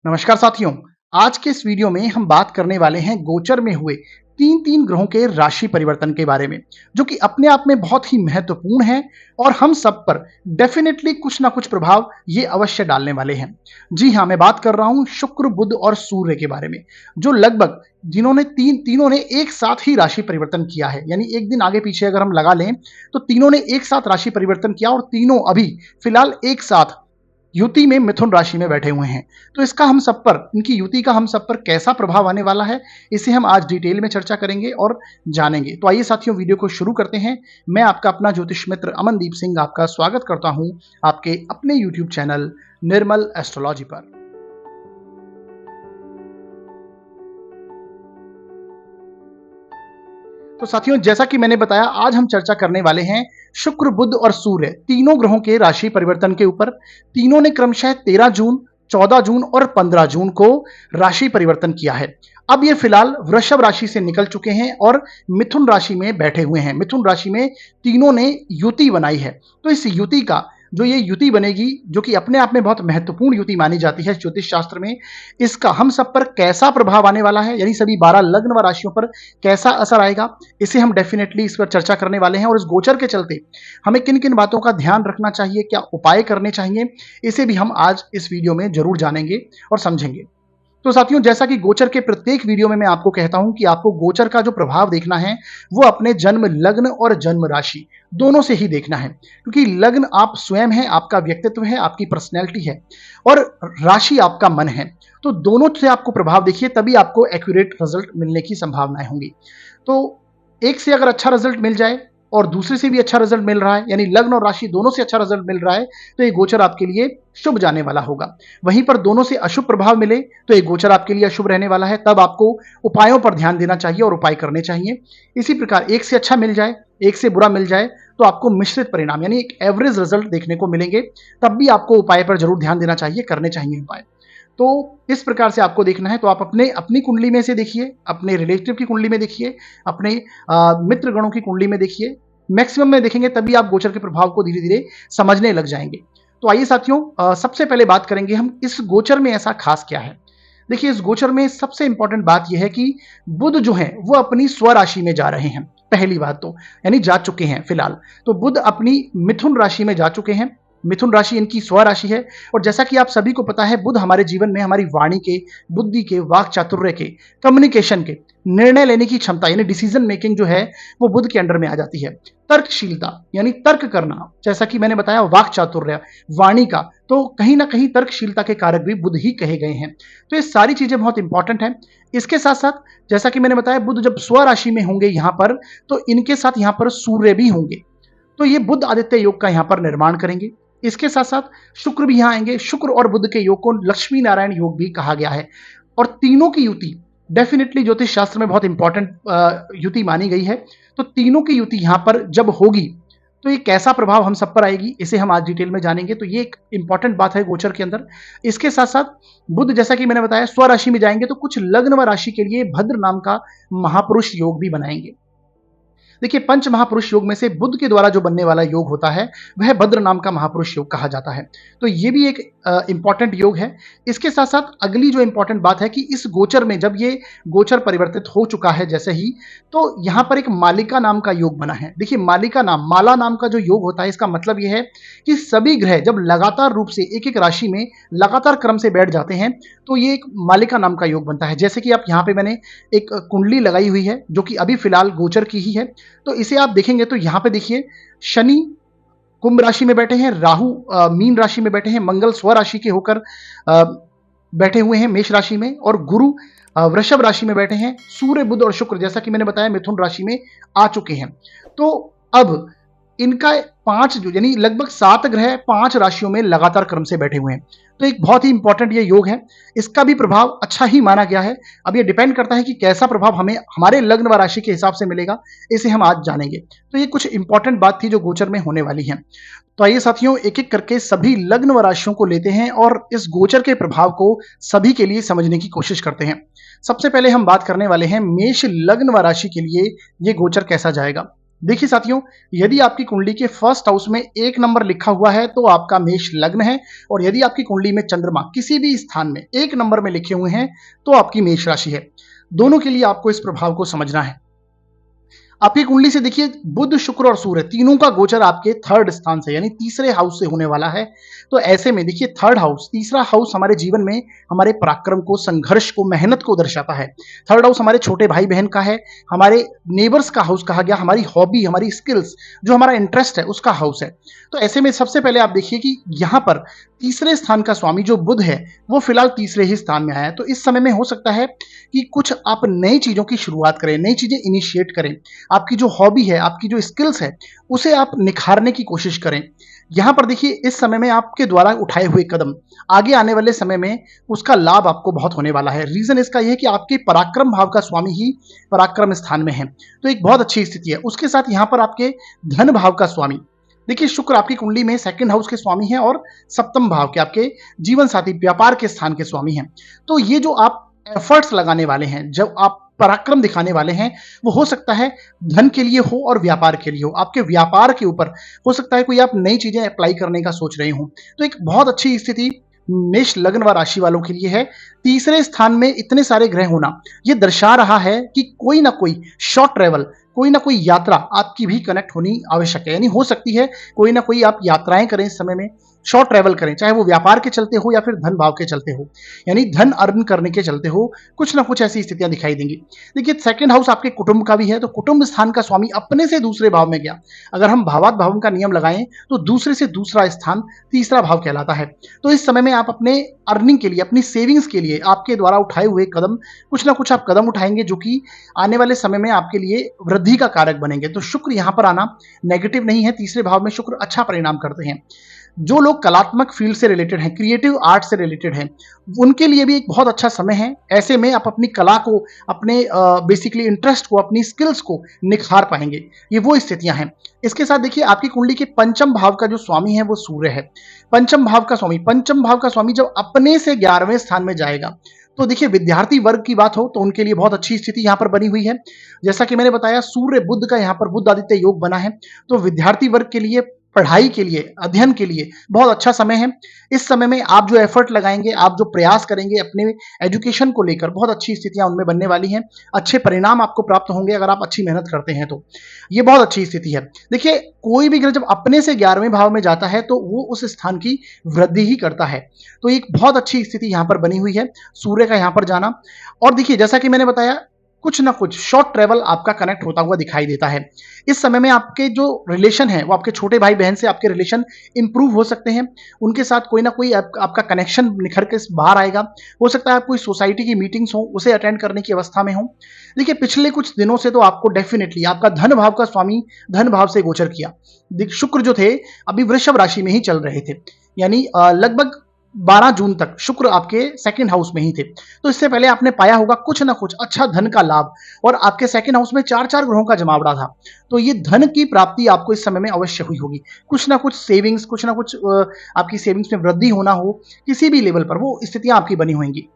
नमस्कार साथियों। आज के इस वीडियो में हम बात करने वाले हैं गोचर में हुए तीन तीन ग्रहों के राशि परिवर्तन के बारे में, जो कि अपने आप में बहुत ही महत्वपूर्ण है और हम सब पर डेफिनेटली कुछ ना कुछ प्रभाव ये अवश्य डालने वाले हैं। जी हाँ, मैं बात कर रहा हूँ शुक्र, बुध और सूर्य के बारे में, जो लगभग जिन्होंने तीनों ने एक साथ ही राशि परिवर्तन किया है। यानी एक दिन आगे पीछे अगर हम लगा लें तो तीनों ने एक साथ राशि परिवर्तन किया और तीनों अभी फिलहाल एक साथ युति में मिथुन राशि में बैठे हुए हैं। तो इसका हम सब पर, इनकी युति का हम सब पर कैसा प्रभाव आने वाला है, इसे हम आज डिटेल में चर्चा करेंगे और जानेंगे। तो आइए साथियों, वीडियो को शुरू करते हैं। मैं आपका अपना ज्योतिष मित्र अमनदीप सिंह आपका स्वागत करता हूं आपके अपने यूट्यूब चैनल निर्मल एस्ट्रोलॉजी पर। तो साथियों, जैसा कि मैंने बताया, आज हम चर्चा करने वाले हैं शुक्र, बुध और सूर्य तीनों ग्रहों के राशि परिवर्तन के ऊपर। तीनों ने क्रमशः 13 जून, 14 जून और 15 जून को राशि परिवर्तन किया है। अब ये फिलहाल वृषभ राशि से निकल चुके हैं और मिथुन राशि में बैठे हुए हैं। मिथुन राशि में तीनों ने युति बनाई है। तो इस युति का, जो ये युति बनेगी, जो कि अपने आप में बहुत महत्वपूर्ण युति मानी जाती है ज्योतिष शास्त्र में, इसका हम सब पर कैसा प्रभाव आने वाला है, यानी सभी 12 लग्न व राशियों पर कैसा असर आएगा, इसे हम डेफिनेटली इस पर चर्चा करने वाले हैं। और इस गोचर के चलते हमें किन किन बातों का ध्यान रखना चाहिए, क्या उपाय करने चाहिए, इसे भी हम आज इस वीडियो में जरूर जानेंगे और समझेंगे। तो साथियों, जैसा कि गोचर के प्रत्येक वीडियो में मैं आपको कहता हूं कि आपको गोचर का जो प्रभाव देखना है वो अपने जन्म लग्न और जन्म राशि दोनों से ही देखना है, क्योंकि लग्न आप स्वयं है, आपका व्यक्तित्व है, आपकी पर्सनैलिटी है, और राशि आपका मन है। तो दोनों से आपको प्रभाव देखिए, तभी आपको एक्यूरेट रिजल्ट मिलने की संभावनाएं होंगी। तो एक से अगर अच्छा रिजल्ट मिल जाए और दूसरे से भी अच्छा रिजल्ट मिल रहा है, यानी लग्न और राशि दोनों से अच्छा रिजल्ट मिल रहा है, तो ये गोचर आपके लिए शुभ जाने वाला होगा। वहीं पर दोनों से अशुभ प्रभाव मिले तो ये गोचर आपके लिए अशुभ रहने वाला है। तब आपको उपायों पर ध्यान देना चाहिए और उपाय करने चाहिए। इसी प्रकार एक से अच्छा मिल जाए, एक से बुरा मिल जाए, तो आपको मिश्रित परिणाम यानी एक एवरेज रिजल्ट देखने को मिलेंगे। तब भी आपको उपाय पर जरूर ध्यान देना चाहिए, करने चाहिए उपाय। तो इस प्रकार से आपको देखना है। तो आप अपनी कुंडली में से देखिए, अपने रिलेटिव की कुंडली में देखिए, अपने मित्र गणों की कुंडली में देखिए। मैक्सिमम में देखेंगे तभी आप गोचर के प्रभाव को धीरे धीरे समझने लग जाएंगे। तो आइए साथियों, सबसे पहले बात करेंगे हम इस गोचर में ऐसा खास क्या है। देखिए, इस गोचर में सबसे इंपॉर्टेंट बात यह है कि बुध जो है वो अपनी स्वराशि में जा रहे हैं। पहली बात तो, यानी जा चुके हैं फिलहाल। तो बुध अपनी मिथुन राशि में जा चुके हैं। मिथुन राशि इनकी स्वराशि है। और जैसा कि आप सभी को पता है, बुध हमारे जीवन में हमारी वाणी के, बुद्धि के, वाक चातुर्य के, कम्युनिकेशन के, निर्णय लेने की क्षमता यानी डिसीजन मेकिंग जो है वो बुध के अंडर में आ जाती है। तर्कशीलता यानी तर्क करना, जैसा कि मैंने बताया, वाक चातुर्य, वाणी का, तो कहीं ना कहीं तर्कशीलता के कारक भी बुध ही कहे गए हैं। तो ये सारी चीजें बहुत इंपॉर्टेंट हैं। इसके साथ साथ, जैसा कि मैंने बताया, बुध जब स्वराशि में होंगे यहां पर, तो इनके साथ यहां पर सूर्य भी होंगे। तो ये बुध आदित्य योग का यहां पर निर्माण करेंगे। इसके साथ साथ शुक्र भी यहां आएंगे। शुक्र और बुध के योग को लक्ष्मी नारायण योग भी कहा गया है। और तीनों की युति डेफिनेटली ज्योतिष शास्त्र में बहुत इंपॉर्टेंट युति मानी गई है। तो तीनों की युति यहां पर जब होगी तो ये कैसा प्रभाव हम सब पर आएगी, इसे हम आज डिटेल में जानेंगे। तो ये एक इंपॉर्टेंट बात है गोचर के अंदर। इसके साथ साथ बुध, जैसा कि मैंने बताया, स्वराशि में जाएंगे तो कुछ लग्न व राशि के लिए भद्र नाम का महापुरुष योग भी बनाएंगे। देखिए, पंच महापुरुष योग में से बुध के द्वारा जो बनने वाला योग होता है वह भद्र नाम का महापुरुष योग कहा जाता है। तो ये भी एक इंपॉर्टेंट योग है। इसके साथ साथ अगली जो इंपॉर्टेंट बात है कि इस गोचर में जब ये गोचर परिवर्तित हो चुका है जैसे ही, तो यहां पर एक मालिका नाम का योग बना है। देखिए, मालिका नाम, माला नाम का जो योग होता है, इसका मतलब यह है कि सभी ग्रह जब लगातार रूप से एक एक राशि में लगातार क्रम से बैठ जाते हैं तो ये एक मालिका नाम का योग बनता है। जैसे कि आप यहाँ पे, मैंने एक कुंडली लगाई हुई है जो कि अभी फिलहाल गोचर की ही है। तो इसे आप देखेंगे तो यहां पे देखिए, शनि कुंभ राशि में बैठे हैं, राहु मीन राशि में बैठे हैं, मंगल स्व राशि के होकर बैठे हुए हैं मेष राशि में, और गुरु वृषभ राशि में बैठे हैं। सूर्य, बुध और शुक्र, जैसा कि मैंने बताया, मिथुन राशि में आ चुके हैं। तो अब इनका पांच, जो यानी लगभग 7 ग्रह 5 राशियों में लगातार क्रम से बैठे हुए हैं। तो एक बहुत ही इंपॉर्टेंट ये योग है। इसका भी प्रभाव अच्छा ही माना गया है। अब ये डिपेंड करता है कि कैसा प्रभाव हमें हमारे लग्न व राशि के हिसाब से मिलेगा, इसे हम आज जानेंगे। तो ये कुछ इंपॉर्टेंट बात थी जो गोचर में होने वाली है। तो आइए साथियों, एक एक करके सभी लग्न व राशियों को लेते हैं और इस गोचर के प्रभाव को सभी के लिए समझने की कोशिश करते हैं। सबसे पहले हम बात करने वाले हैं मेष लग्न व राशि के लिए ये गोचर कैसा जाएगा। देखिए साथियों, यदि आपकी कुंडली के फर्स्ट हाउस में 1 नंबर लिखा हुआ है तो आपका मेष लग्न है, और यदि आपकी कुंडली में चंद्रमा किसी भी स्थान में 1 नंबर में लिखे हुए हैं तो आपकी मेष राशि है। दोनों के लिए आपको इस प्रभाव को समझना है। आपकी कुंडली से देखिए, बुध, शुक्र और सूर्य तीनों का गोचर आपके थर्ड स्थान से यानी तीसरे हाउस से होने वाला है। तो ऐसे में देखिए, थर्ड हाउस, तीसरा हाउस हमारे जीवन में हमारे पराक्रम को, संघर्ष को, मेहनत को दर्शाता है। थर्ड हाउस हमारे छोटे भाई बहन का है, हमारे नेबर्स का हाउस कहा गया, हमारी हॉबी, हमारी स्किल्स, जो हमारा इंटरेस्ट है उसका हाउस है। तो ऐसे में सबसे पहले आप देखिए कि यहाँ पर तीसरे स्थान का स्वामी जो बुध है वो फिलहाल तीसरे ही स्थान में आया है। तो इस समय में हो सकता है कि कुछ आप नई चीजों की शुरुआत करें, नई चीजें इनिशिएट करें। आपकी जो हॉबी है, आपकी जो स्किल्स है, उसे आप निखारने की कोशिश करें। यहां पर देखिए, इस समय में आपके द्वारा उठाए हुए कदम आगे आने वाले समय में उसका लाभ आपको बहुत होने वाला है। रीजन इसका यह है कि आपके पराक्रम भाव का स्वामी ही पराक्रम स्थान में है, तो एक बहुत अच्छी स्थिति है। उसके साथ यहां पर आपके धन भाव का स्वामी, देखिए शुक्र आपकी कुंडली में सेकंड हाउस के स्वामी हैं और सप्तम भाव के आपके जीवन साथी, व्यापार के स्थान के स्वामी हैं। तो ये जो आप एफर्ट्स लगाने वाले हैं, जब आप पराक्रम दिखाने वाले हैं, वो हो सकता है धन के लिए हो और व्यापार के लिए हो। आपके व्यापार के ऊपर हो सकता है कोई आप नई चीजें अप्लाई करने का सोच रहे हो। तो एक बहुत अच्छी स्थिति मेष लग्न व राशि वालों के लिए है। तीसरे स्थान में इतने सारे ग्रह होना ये दर्शा रहा है कि कोई ना कोई शॉर्ट ट्रेवल, कोई ना कोई यात्रा आपकी भी कनेक्ट होनी आवश्यक है। यानी हो सकती है कोई ना कोई आप यात्राएं करें इस समय में, शॉर्ट ट्रैवल करें, चाहे वो व्यापार के चलते हो या फिर धन भाव के चलते हो, यानी धन अर्न करने के चलते हो। कुछ ना कुछ ऐसी स्थितियां दिखाई देंगी। देखिए, सेकंड हाउस आपके कुटुंब का भी है, तो कुटुंब स्थान का स्वामी अपने से दूसरे भाव में गया। अगर हम भावात भावम का नियम लगाएं तो दूसरे से दूसरा स्थान तीसरा भाव कहलाता है। तो इस समय में आप अपने अर्निंग के लिए, अपनी सेविंग्स के लिए आपके द्वारा उठाए हुए कदम, कुछ ना कुछ आप कदम उठाएंगे जो कि आने वाले समय में आपके लिए वृद्धि का कारक बनेंगे। तो शुक्र यहां पर आना नेगेटिव नहीं है, तीसरे भाव में शुक्र अच्छा परिणाम करते हैं। जो लोग कलात्मक फील्ड से रिलेटेड हैं, क्रिएटिव आर्ट से रिलेटेड हैं, उनके लिए भी एक बहुत अच्छा समय है। ऐसे में आप अपनी कला को, अपने बेसिकली इंटरेस्ट को, अपनी स्किल्स को निखार पाएंगे। ये वो स्थितियां हैं। इसके साथ देखिए, आपकी कुंडली के पंचम भाव का जो स्वामी है वो सूर्य है। पंचम भाव का स्वामी जब अपने से 11वें स्थान में जाएगा, तो देखिए विद्यार्थी वर्ग की बात हो तो उनके लिए बहुत अच्छी स्थिति यहां पर बनी हुई है। जैसा कि मैंने बताया, सूर्य बुध का यहां पर बुध आदित्य योग बना है, तो विद्यार्थी वर्ग के लिए, पढ़ाई के लिए, अध्ययन के लिए बहुत अच्छा समय है। इस समय में आप जो एफर्ट लगाएंगे, आप जो प्रयास करेंगे अपने एजुकेशन को लेकर, बहुत अच्छी स्थितियां उनमें बनने वाली हैं। अच्छे परिणाम आपको प्राप्त होंगे अगर आप अच्छी मेहनत करते हैं तो। ये बहुत अच्छी स्थिति है। देखिए, कोई भी ग्रह जब अपने से 11वें भाव में जाता है तो वो उस स्थान की वृद्धि ही करता है। तो एक बहुत अच्छी स्थिति यहां पर बनी हुई है, सूर्य का यहां पर जाना। और देखिए, जैसा कि मैंने बताया, कुछ ना कुछ शॉर्ट ट्रेवल आपका कनेक्ट होता हुआ दिखाई देता है। इस समय में आपके जो रिलेशन है, वो आपके छोटे भाई बहन से आपके रिलेशन इंप्रूव हो सकते हैं। उनके साथ कोई ना कोई आपका कनेक्शन निखर के बाहर आएगा। हो सकता है आप कोई सोसाइटी की मीटिंग्स हो उसे अटेंड करने की अवस्था में हो। देखिए, पिछले कुछ दिनों से तो आपको डेफिनेटली आपका धन भाव का स्वामी धन भाव से गोचर किया। शुक्र जो थे अभी वृषभ राशि में ही चल रहे थे, यानी लगभग 12 जून तक शुक्र आपके सेकंड हाउस में ही थे। तो इससे पहले आपने पाया होगा कुछ ना कुछ अच्छा धन का लाभ, और आपके सेकंड हाउस में 4-4 ग्रहों का जमावड़ा था। तो ये धन की प्राप्ति आपको इस समय में अवश्य हुई होगी। कुछ ना कुछ सेविंग्स, कुछ ना कुछ आपकी सेविंग्स में वृद्धि होना हो किसी भी लेवल पर, वो स्थितियां आपकी बनी होंगी।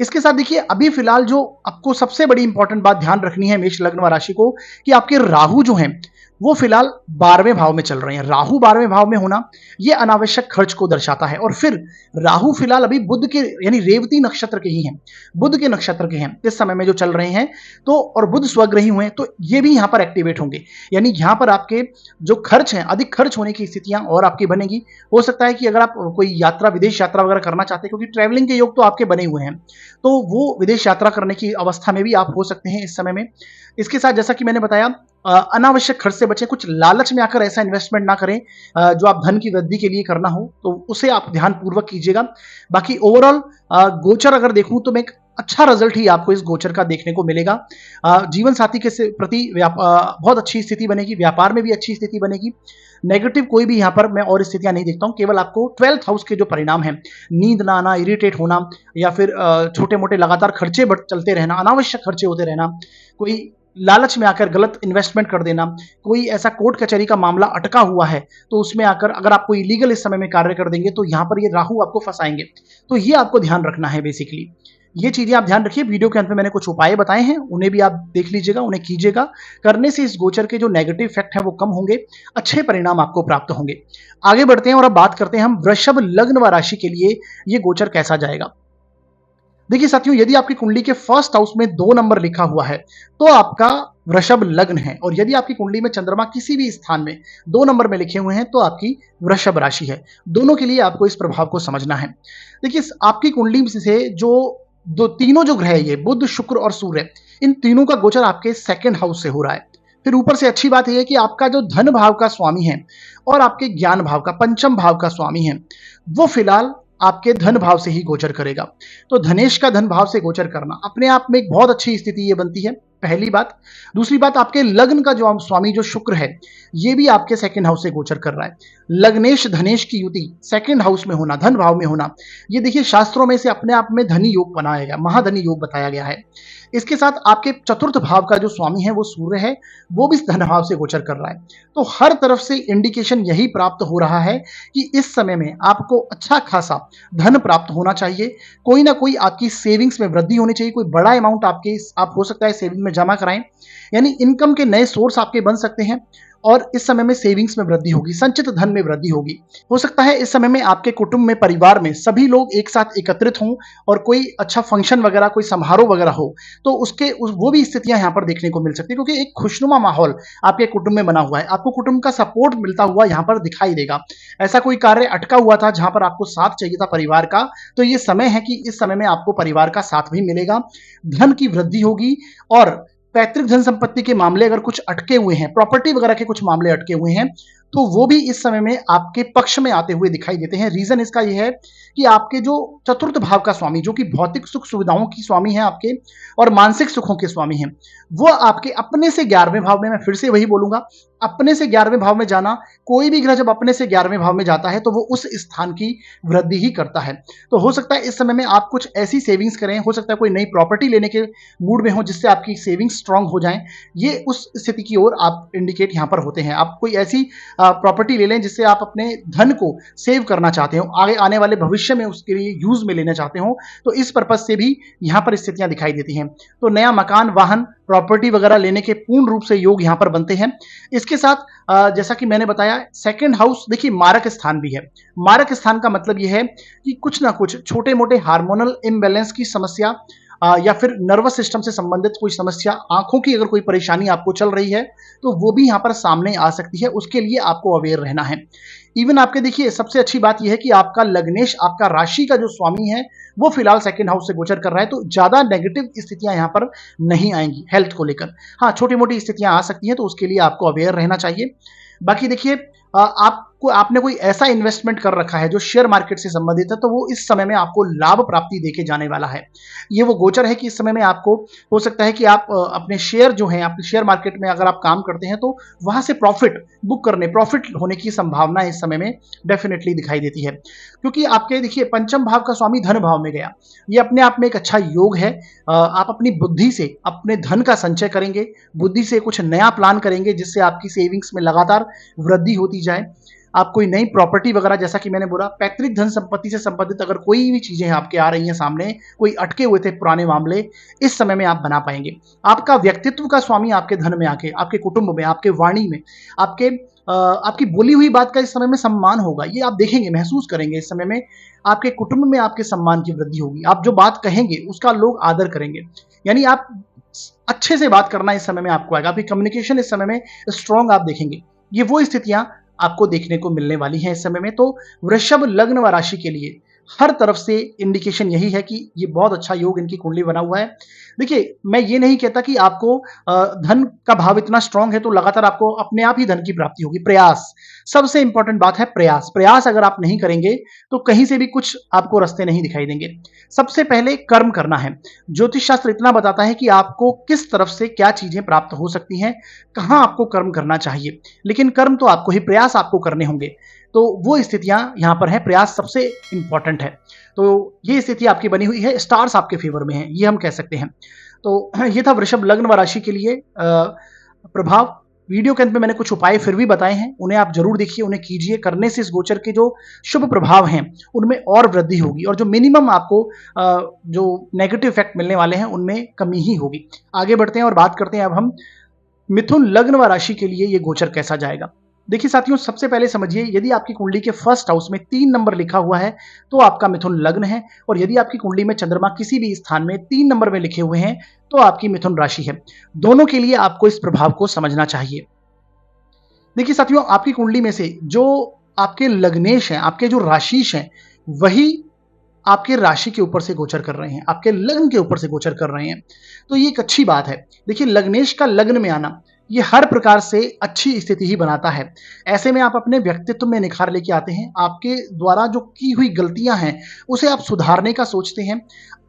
इसके साथ देखिए, अभी फिलहाल जो आपको सबसे बड़ी इंपॉर्टेंट बात ध्यान रखनी है मेष लग्न व राशि को, कि आपके राहु जो हैं वो फिलहाल 12वें भाव में चल रहे हैं। राहु 12वें भाव में होना ये अनावश्यक खर्च को दर्शाता है। और फिर राहु फिलहाल अभी बुध के, यानी रेवती नक्षत्र के ही हैं, बुध के नक्षत्र के हैं इस समय में जो चल रहे हैं। तो और बुध स्वग्रही हुए, तो ये भी यहां पर एक्टिवेट होंगे। यानी यहां पर आपके जो खर्च हैं, अधिक खर्च होने की स्थितियां और आपकी बनेगी। हो सकता है कि अगर आप कोई यात्रा, विदेश यात्रा वगैरह करना चाहते हैं, क्योंकि ट्रैवलिंग के योग तो आपके बने हुए हैं, तो वो विदेश यात्रा करने की अवस्था में भी आप हो सकते हैं इस समय में। इसके साथ जैसा कि मैंने बताया, अनावश्यक खर्च से बचें। कुछ लालच में आकर ऐसा इन्वेस्टमेंट ना करें जो आप धन की वृद्धि के लिए करना हो, तो उसे आप ध्यान पूर्वक कीजिएगा। बाकी ओवरऑल गोचर अगर देखूं तो मैं एक अच्छा रिजल्ट ही आपको इस गोचर का देखने को मिलेगा। जीवन साथी के प्रति बहुत अच्छी स्थिति बनेगी, व्यापार में भी अच्छी स्थिति बनेगी। नेगेटिव कोई भी यहां पर मैं और स्थितियां नहीं देखता हूं। केवल आपको 12th हाउस के जो परिणाम हैं, नींद ना आना, इरिटेट होना, या फिर छोटे मोटे लगातार खर्चे चलते रहना, अनावश्यक खर्चे होते रहना, कोई लालच में आकर गलत इन्वेस्टमेंट कर देना, कोई ऐसा कोर्ट कचहरी का मामला अटका हुआ है तो उसमें आकर अगर आप कोई इलीगल इस समय में कार्य कर देंगे तो यहाँ पर ये राहु आपको फंसाएंगे। तो ये आपको ध्यान रखना है बेसिकली। ये चीजें आप ध्यान रखिए। वीडियो के अंत में मैंने कुछ उपाय बताए हैं, उन्हें भी आप देख लीजिएगा, उन्हें कीजिएगा। करने से इस गोचर के जो नेगेटिव इफेक्ट है वो कम होंगे, अच्छे परिणाम आपको प्राप्त होंगे। आगे बढ़ते हैं और अब बात करते हैं हम वृषभ लग्न व राशि के लिए ये गोचर कैसा जाएगा। देखिए साथियों, यदि आपकी कुंडली के फर्स्ट हाउस में 2 नंबर लिखा हुआ है तो आपका वृषभ लग्न है, और यदि आपकी कुंडली में चंद्रमा किसी भी स्थान में 2 नंबर में लिखे हुए हैं तो आपकी वृषभ राशि है। दोनों के लिए आपको इस प्रभाव को समझना है। देखिए, आपकी कुंडली से जो तीनों जो ग्रह है, ये बुध, शुक्र और सूर्य, इन तीनों का गोचर आपके सेकंड हाउस से हो रहा है। फिर ऊपर से अच्छी बात यह है कि आपका जो धन भाव का स्वामी है और आपके ज्ञान भाव का, पंचम भाव का स्वामी है, वो फिलहाल आपके धन भाव से ही गोचर करेगा। तो धनेश का धन भाव से गोचर करना अपने आप में एक बहुत अच्छी स्थिति ये बनती है, पहली बात। दूसरी बात, आपके लग्न का जो स्वामी जो शुक्र है, ये भी आपके सेकंड हाउस से गोचर कर रहा है। लग्नेश धनेश की युति सेकंड हाउस में होना, धन भाव में होना, ये देखिए शास्त्रों में से अपने आप में धनी योग बनाया गया, महाधनी योग बताया गया है। इसके साथ आपके चतुर्थ भाव का जो स्वामी है वो सूर्य है, वो भी धन भाव से गोचर कर रहा है। तो हर तरफ से इंडिकेशन यही प्राप्त हो रहा है कि इस समय में आपको अच्छा खासा धन प्राप्त होना चाहिए। कोई ना कोई आपकी सेविंग्स में वृद्धि होनी चाहिए, कोई बड़ा अमाउंट आप हो सकता है सेविंग में जमा कराएं, यानी इनकम के नए सोर्स आपके बन सकते हैं और इस समय में सेविंग्स में वृद्धि होगी, संचित धन में वृद्धि होगी। हो सकता है इस समय में आपके कुटुंब में, परिवार में सभी लोग एक साथ एकत्रित हों और कोई अच्छा फंक्शन वगैरह, कोई समारोह वगैरह हो, तो वो भी स्थितियां यहाँ पर देखने को मिल सकती है, क्योंकि एक खुशनुमा माहौल आपके कुटुंब में बना हुआ है। आपको कुटुंब का सपोर्ट मिलता हुआ यहाँ पर दिखाई देगा। ऐसा कोई कार्य अटका हुआ था जहां पर आपको साथ चाहिए था परिवार का, तो ये समय है कि इस समय में आपको परिवार का साथ भी मिलेगा, धन की वृद्धि होगी। और पैतृक धन संपत्ति के मामले अगर कुछ अटके हुए हैं, प्रॉपर्टी वगैरह के कुछ मामले अटके हुए हैं, तो वो भी इस समय में आपके पक्ष में आते हुए दिखाई देते हैं। रीजन इसका यह है कि आपके जो चतुर्थ भाव का स्वामी, जो कि भौतिक सुख सुविधाओं की स्वामी है आपके और मानसिक सुखों के स्वामी हैं, वो आपके अपने से 11वें भाव में, मैं फिर से वही बोलूंगा, अपने से 11वें भाव में जाना, कोई भी ग्रह जब अपने से 11वें भाव में जाता है तो वो उस स्थान की वृद्धि ही करता है। तो हो सकता है इस समय में आप कुछ ऐसी सेविंग्स करें, हो सकता है कोई नई प्रॉपर्टी लेने के मूड में हो जिससे आपकी सेविंग्स स्ट्रांग हो जाएं। ये उस स्थिति की ओर आप इंडिकेट यहां पर होते हैं। आप कोई ऐसी प्रॉपर्टी ले लें जिससे आप अपने धन को सेव करना चाहते हो, आगे आने वाले भविष्य में उसके लिए यूज में लेना चाहते हो, तो इस पर्पज से भी यहां पर स्थितियां दिखाई देती हैं। तो नया मकान, वाहन, प्रॉपर्टी वगैरह लेने के पूर्ण रूप से योग यहां पर बनते हैं। इसके साथ जैसा कि मैंने बताया, सेकंड हाउस देखिए मारक स्थान भी है। मारक स्थान का मतलब यह है कि कुछ ना कुछ छोटे मोटे हार्मोनल इम्बैलेंस की समस्या या फिर नर्वस सिस्टम से संबंधित कोई समस्या, आंखों की अगर कोई परेशानी आपको चल रही है तो वो भी यहाँ पर सामने आ सकती है। उसके लिए आपको अवेयर रहना है। इवन आपके देखिए सबसे अच्छी बात यह है कि आपका लग्नेश, आपका राशि का जो स्वामी है, वो फिलहाल सेकंड हाउस से गोचर कर रहा है, तो ज्यादा नेगेटिव स्थितियां यहाँ पर नहीं आएंगी हेल्थ को लेकर। हाँ, छोटी मोटी स्थितियां आ सकती हैं, तो उसके लिए आपको अवेयर रहना चाहिए। बाकी देखिए, आपने कोई ऐसा इन्वेस्टमेंट कर रखा है जो शेयर मार्केट से संबंधित है, तो वो इस समय में आपको लाभ प्राप्ति देके जाने वाला है। ये वो गोचर है कि इस समय में आपको हो सकता है कि आप अपने शेयर जो हैं, अपने शेयर मार्केट में अगर आप काम करते हैं तो वहां से प्रॉफिट बुक करने, प्रॉफिट होने की संभावना इस समय में डेफिनेटली दिखाई देती है, क्योंकि आपके देखिए पंचम भाव का स्वामी धन भाव में गया। ये अपने आप में एक अच्छा योग है। आप अपनी बुद्धि से अपने धन का संचय करेंगे, बुद्धि से कुछ नया प्लान करेंगे जिससे आपकी सेविंग्स में लगातार वृद्धि होती जाए। आप कोई नई प्रॉपर्टी वगैरह, जैसा कि मैंने बोला, पैतृक धन संपत्ति से संबंधित अगर कोई भी चीजें आपके आ रही हैं सामने, कोई अटके हुए थे पुराने मामले, इस समय में आप बना पाएंगे। आपका व्यक्तित्व का स्वामी आपके धन में आके, आपके कुटुंब में, आपके वाणी में, आपकी बोली हुई बात का इस समय में सम्मान होगा। ये आप देखेंगे, महसूस करेंगे। इस समय में आपके कुटुंब में आपके सम्मान की वृद्धि होगी। आप जो बात कहेंगे उसका लोग आदर करेंगे, यानी आप अच्छे से बात करना इस समय में आपको आएगा। आपकी कम्युनिकेशन इस समय में स्ट्रांग आप देखेंगे। ये वो स्थितियां आपको देखने को मिलने वाली हैं इस समय में। तो वृषभ लग्न व राशि के लिए हर तरफ से इंडिकेशन यही है कि ये बहुत अच्छा योग इनकी कुंडली बना हुआ है। देखिए, मैं ये नहीं कहता कि आपको धन का भाव इतना स्ट्रांग है तो लगातार आपको अपने आप ही धन की प्राप्ति होगी। प्रयास, सबसे इंपॉर्टेंट बात है प्रयास। प्रयास अगर आप नहीं करेंगे तो कहीं से भी कुछ आपको रास्ते नहीं दिखाई देंगे। सबसे पहले कर्म करना है। ज्योतिष शास्त्र इतना बताता है कि आपको किस तरफ से क्या चीजें प्राप्त हो सकती हैं, कहां आपको कर्म करना चाहिए, लेकिन कर्म तो आपको ही, प्रयास आपको करने होंगे। तो वो स्थितियां यहां पर है, प्रयास सबसे इंपॉर्टेंट है। तो ये स्थिति आपकी बनी हुई है, स्टार्स आपके फेवर में है, ये हम कह सकते हैं। तो ये था वृषभ लग्न व राशि के लिए प्रभाव। वीडियो के अंत में मैंने कुछ उपाय फिर भी बताए हैं, उन्हें आप जरूर देखिए, उन्हें कीजिए। करने से इस गोचर के जो शुभ प्रभाव हैं उनमें और वृद्धि होगी, और जो मिनिमम आपको जो नेगेटिव इफेक्ट मिलने वाले हैं उनमें कमी ही होगी। आगे बढ़ते हैं और बात करते हैं अब हम मिथुन लग्न व राशि के लिए ये गोचर कैसा जाएगा। देखिए साथियों, सबसे पहले समझिए, यदि आपकी कुंडली के फर्स्ट हाउस में 3 नंबर लिखा हुआ है तो आपका मिथुन लग्न है, और यदि आपकी कुंडली में चंद्रमा किसी भी स्थान में 3 नंबर में लिखे हुए हैं तो आपकी मिथुन राशि है। दोनों के लिए आपको इस प्रभाव को समझना चाहिए। देखिए साथियों, आपकी कुंडली में से जो आपके लग्नेश हैं, आपके जो राशिश हैं, वही आपके राशि के ऊपर से गोचर कर रहे हैं, आपके लग्न के ऊपर से गोचर कर रहे हैं। तो ये एक अच्छी बात है। देखिए, लग्नेश का लग्न में आना ये हर प्रकार से अच्छी स्थिति ही बनाता है। ऐसे में आप अपने व्यक्तित्व में निखार लेके आते हैं, आपके द्वारा जो की हुई गलतियां हैं उसे आप सुधारने का सोचते हैं,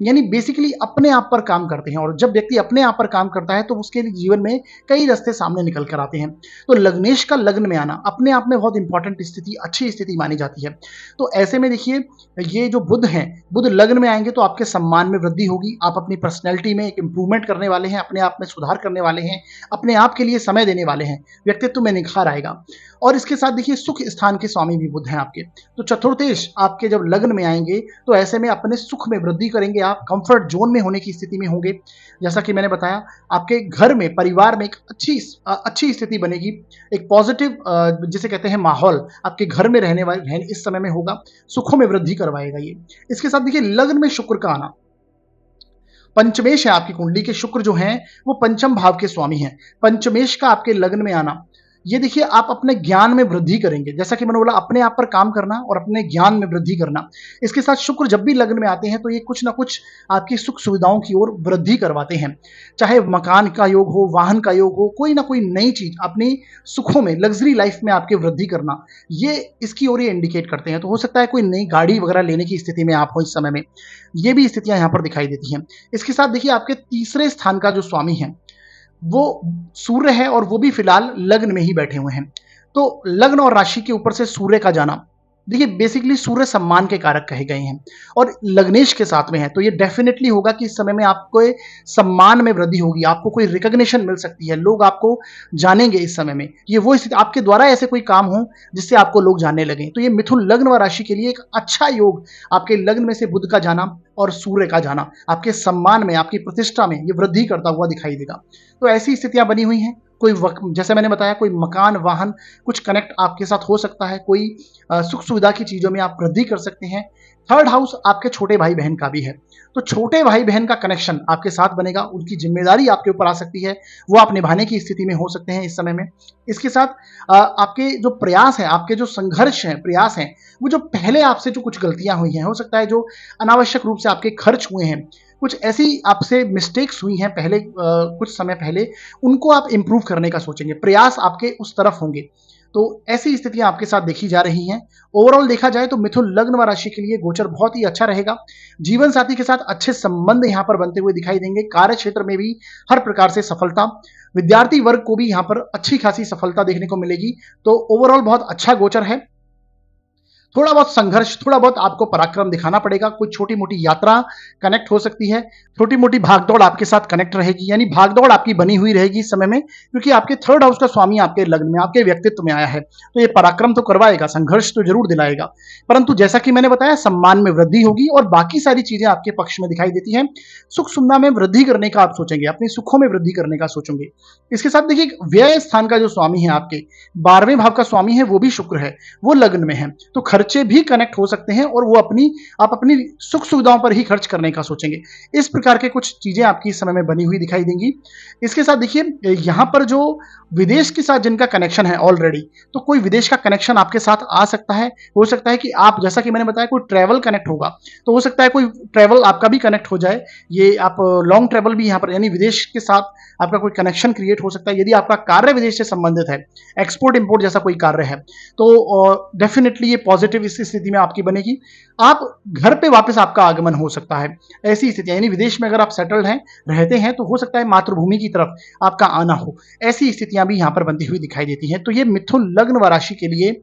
यानी बेसिकली अपने आप पर काम करते हैं। और जब व्यक्ति अपने आप पर काम करता है तो उसके जीवन में कई रास्ते सामने निकल कर आते हैं। तो लग्नेश का लग्न में आना अपने आप में बहुत इंपॉर्टेंट स्थिति, अच्छी स्थिति मानी जाती है। तो ऐसे में देखिए, ये जो बुध हैं, बुध लग्न में आएंगे तो आपके सम्मान में वृद्धि होगी, आप अपनी पर्सनैलिटी में एक इंप्रूवमेंट करने वाले हैं, अपने आप में सुधार करने वाले हैं, अपने आप के लिए समय देने वाले हैं, व्यक्तित्व में निखार आएगा। और इसके साथ देखिए, सुख स्थान के स्वामी भी बुध हैं आपके। तो चतुर्थेश आपके जब लग्न में आएंगे तो ऐसे में अपने सुख में वृद्धि करेंगे, आप कंफर्ट जोन में होने की स्थिति में होंगे। जैसा कि मैंने बताया, आपके घर में, परिवार में एक अच्छी स्थिति बनेगी, एक पॉजिटिव जिसे कहते हैं माहौल आपके घर में रहने वाले इस समय में होगा, सुखों में वृद्धि करवाएगा ये। इसके साथ देखिए, लग्न में शुक्र का आना, पंचमेश है आपकी कुंडली के शुक्र जो हैं वो पंचम भाव के स्वामी हैं। पंचमेश का आपके लग्न में आना, ये देखिए, आप अपने ज्ञान में वृद्धि करेंगे। जैसा कि मैंने बोला, अपने आप पर काम करना और अपने ज्ञान में वृद्धि करना। इसके साथ शुक्र जब भी लग्न में आते हैं तो ये कुछ ना कुछ आपकी सुख सुविधाओं की ओर वृद्धि करवाते हैं, चाहे मकान का योग हो, वाहन का योग हो, कोई ना कोई नई चीज अपनी सुखों में, लग्जरी लाइफ में आपके वृद्धि करना, ये इसकी ओर ये इंडिकेट करते हैं। तो हो सकता है कोई नई गाड़ी वगैरह लेने की स्थिति में आप हो इस समय में, ये भी स्थितियां यहां पर दिखाई देती हैं। इसके साथ देखिए, आपके तीसरे स्थान का जो स्वामी है वो सूर्य है, और वो भी फिलहाल लग्न में ही बैठे हुए हैं। तो लग्न और राशि के ऊपर से सूर्य का जाना, देखिए बेसिकली सूर्य सम्मान के कारक कहे गए हैं और लग्नेश के साथ में है, तो ये डेफिनेटली होगा कि इस समय में आपको सम्मान में वृद्धि होगी, आपको कोई रिकॉग्निशन मिल सकती है, लोग आपको जानेंगे इस समय में। ये वो स्थिति, आपके द्वारा ऐसे कोई काम हो जिससे आपको लोग जानने लगे। तो ये मिथुन लग्न व राशि के लिए एक अच्छा योग, आपके लग्न में से बुध का जाना और सूर्य का जाना आपके सम्मान में, आपकी प्रतिष्ठा में ये वृद्धि करता हुआ दिखाई देगा। तो ऐसी स्थितियां बनी हुई हैं। कोई जैसे मैंने बताया, कोई मकान, वाहन कुछ कनेक्ट आपके साथ हो सकता है, कोई सुख सुविधा की चीजों में आप वृद्धि कर सकते हैं। थर्ड हाउस आपके छोटे भाई बहन का भी है, तो छोटे भाई बहन का कनेक्शन आपके साथ बनेगा, उनकी जिम्मेदारी आपके ऊपर आ सकती है, वो आप निभाने की स्थिति में हो सकते हैं इस समय में। इसके साथ आपके जो प्रयास हैं, आपके जो संघर्ष हैं, प्रयास हैं, वो जो पहले आपसे जो कुछ गलतियां हुई हैं, हो सकता है जो अनावश्यक रूप से आपके खर्च हुए हैं, कुछ ऐसी आपसे मिस्टेक्स हुई हैं पहले, कुछ समय पहले, उनको आप इंप्रूव करने का सोचेंगे, प्रयास आपके उस तरफ होंगे। तो ऐसी स्थितियां आपके साथ देखी जा रही हैं। ओवरऑल देखा जाए तो मिथुन लग्न व राशि के लिए गोचर बहुत ही अच्छा रहेगा। जीवन साथी के साथ अच्छे संबंध यहां पर बनते हुए दिखाई देंगे। कार्य क्षेत्र में भी हर प्रकार से सफलता, विद्यार्थी वर्ग को भी यहां पर अच्छी खासी सफलता देखने को मिलेगी। तो ओवरऑल बहुत अच्छा गोचर है। थोड़ा बहुत संघर्ष, थोड़ा बहुत आपको पराक्रम दिखाना पड़ेगा, कोई छोटी मोटी यात्रा कनेक्ट हो सकती है, छोटी मोटी भागदौड़ आपके साथ कनेक्ट रहेगी, यानी भागदौड़ आपकी बनी हुई रहेगी इस समय में, क्योंकि आपके थर्ड हाउस का स्वामी आपके लग्न में, आपके व्यक्तित्व में आया है। तो ये पराक्रम तो करवाएगा, संघर्ष तो जरूर दिलाएगा, परंतु जैसा कि मैंने बताया, सम्मान में वृद्धि होगी और बाकी सारी चीजें आपके पक्ष में दिखाई देती हैं। सुख सुविधा में वृद्धि करने का आप सोचेंगे, अपने सुखों में वृद्धि करने का सोचेंगे। इसके साथ देखिए, व्यय स्थान का जो स्वामी है आपके 12वें भाव का स्वामी है, वो भी शुक्र है, वो लग्न में है, तो खर्चे भी कनेक्ट हो सकते हैं और वो आप अपनी सुख सुविधाओं पर ही खर्च करने का सोचेंगे। इस प्रकार के कुछ चीजें आपकी इस समय में बनी हुई दिखाई देंगी। इसके साथ देखिए, यहां पर जो विदेश के साथ जिनका कनेक्शन है ऑलरेडी, तो कोई विदेश का कनेक्शन आपके साथ आ सकता है। हो सकता है कि आप, जैसा कि मैंने बताया, कोई ट्रैवल कनेक्ट होगा, तो हो सकता है कोई ट्रैवल आपका भी कनेक्ट हो जाए। ये आप लॉन्ग ट्रैवल भी यहां पर, यानी विदेश के साथ आपका कोई कनेक्शन क्रिएट हो सकता है। यदि आपका कार्य विदेश से संबंधित है, एक्सपोर्ट इंपोर्ट जैसा कोई कार्य है, तो डेफिनेटली ये पॉजिटिव पॉजिटिव इस स्थिति में आपकी बनेगी। आप घर पे वापस आपका आगमन हो सकता है, ऐसी स्थितियां, यानी विदेश में अगर आप सेटल्ड हैं, रहते हैं, तो हो सकता है मातृभूमि की तरफ आपका आना हो, ऐसी स्थितियां भी यहां पर बनती हुई दिखाई देती हैं। तो ये मिथुन लग्न व राशि के लिए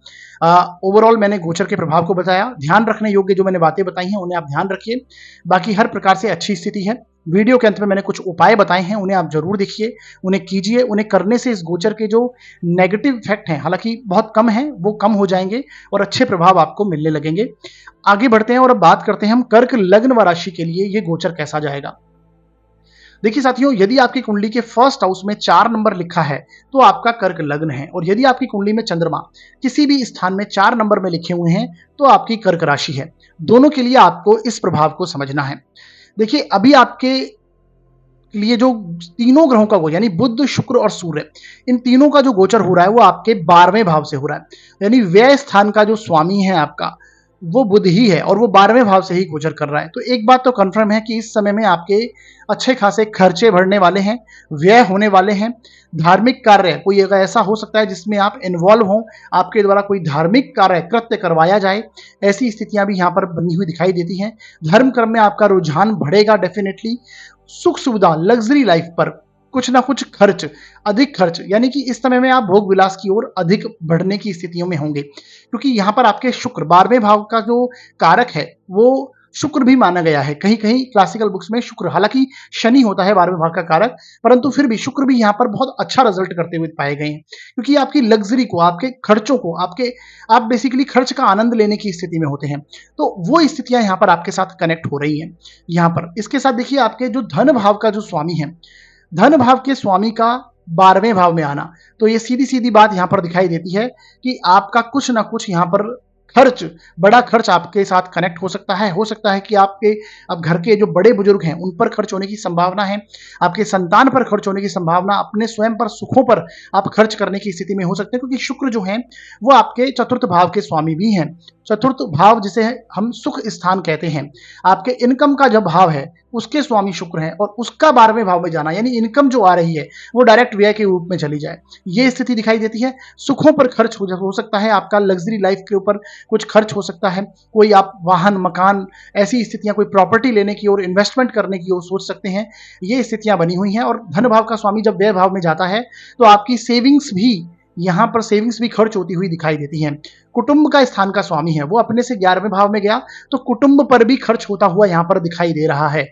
ओवरऑल मैंने गोचर के प्रभाव को बताया। ध्यान रखने योग्य जो मैंने बातें बताई हैं उन्हें आप ध्यान रखिए। बाकी हर प्रकार से अच्छी स्थिति है। वीडियो के अंत में मैंने कुछ उपाय बताए हैं, उन्हें आप जरूर देखिए, उन्हें कीजिए। उन्हें करने से इस गोचर के जो नेगेटिव इफेक्ट हैं, हालांकि बहुत कम हैं, वो कम हो जाएंगे और अच्छे प्रभाव आपको मिलने लगेंगे। आगे बढ़ते हैं और अब बात करते हैं हम कर्क लग्न व राशि के लिए ये गोचर कैसा जाएगा। देखिए साथियों, यदि आपकी कुंडली के फर्स्ट हाउस में 4 नंबर लिखा है तो आपका कर्क लग्न है, और यदि आपकी कुंडली में चंद्रमा किसी भी स्थान में 4 नंबर में लिखे हुए हैं तो आपकी कर्क राशि है। दोनों के लिए आपको इस प्रभाव को समझना है। देखिए, अभी आपके लिए जो तीनों ग्रहों का गोचर, यानी बुध, शुक्र और सूर्य, इन तीनों का जो गोचर हो रहा है वो आपके 12वें भाव से हो रहा है। यानी व्यय स्थान का जो स्वामी है आपका, वो बुध ही है और वो 12वें भाव से ही गोचर कर रहा है। तो एक बात तो कंफर्म है कि इस समय में आपके अच्छे खासे खर्चे बढ़ने वाले हैं, व्यय होने वाले हैं। धार्मिक कार्य कोई अगर ऐसा हो सकता है जिसमें आप इन्वॉल्व हों, आपके द्वारा कोई धार्मिक कार्य कृत्य करवाया जाए, ऐसी स्थितियां भी यहां पर बनी हुई दिखाई देती हैं। धर्म कर्म में आपका रुझान बढ़ेगा डेफिनेटली। सुख सुविधा, लग्जरी लाइफ पर कुछ ना कुछ खर्च, अधिक खर्च, यानी कि इस समय में आप भोग विलास की ओर अधिक बढ़ने की स्थितियों में होंगे, क्योंकि यहां पर आपके शुक्र 12वें भाव का जो कारक है वो शुक्र भी माना गया है। कहीं कहीं क्लासिकल बुक्स में शुक्र, हालांकि शनि होता है 12वें भाव का कारक, परंतु फिर भी शुक्र भी यहां पर बहुत अच्छा रिजल्ट करते हुए पाए गए हैं, क्योंकि आपकी लग्जरी को, आपके खर्चों को, आप बेसिकली खर्च का आनंद लेने की स्थिति में होते हैं। तो वो स्थितियां यहां पर आपके साथ कनेक्ट हो रही हैं यहां पर। इसके साथ देखिए, आपके जो धन भाव का जो स्वामी है, धन भाव के स्वामी का 12वें भाव में आना, तो ये सीधी सीधी बात यहां पर दिखाई देती है कि आपका कुछ ना कुछ यहां पर खर्च, बड़ा खर्च आपके साथ कनेक्ट हो सकता है। हो सकता है कि आपके अब घर के जो बड़े बुजुर्ग हैं उन पर खर्च होने की संभावना है, आपके संतान पर खर्च होने की संभावना, अपने स्वयं पर सुखों पर आप खर्च करने की स्थिति में हो सकते हैं, क्योंकि शुक्र जो है वो आपके चतुर्थ भाव के स्वामी भी हैं। चतुर्थ भाव जिसे हम सुख स्थान कहते हैं, आपके इनकम का जब भाव है उसके स्वामी शुक्र है, और उसका 12वें भाव में जाना, यानी इनकम जो आ रही है वो डायरेक्ट व्यय के रूप में चली जाए, ये स्थिति दिखाई देती है। सुखों पर खर्च हो सकता है, आपका लग्जरी लाइफ के ऊपर कुछ खर्च हो सकता है, कोई आप वाहन, मकान, ऐसी स्थितियां, कोई प्रॉपर्टी लेने की और इन्वेस्टमेंट करने की ओर सोच सकते हैं, ये स्थितियां बनी हुई हैं। और धन भाव का स्वामी जब व्यय भाव में जाता है तो आपकी सेविंग्स भी, यहां पर सेविंग्स भी खर्च होती हुई दिखाई देती हैं। कुटुंब का स्थान का स्वामी है, वो अपने से 11वें भाव में गया तो कुटुंब पर भी खर्च होता हुआ यहां पर दिखाई दे रहा है।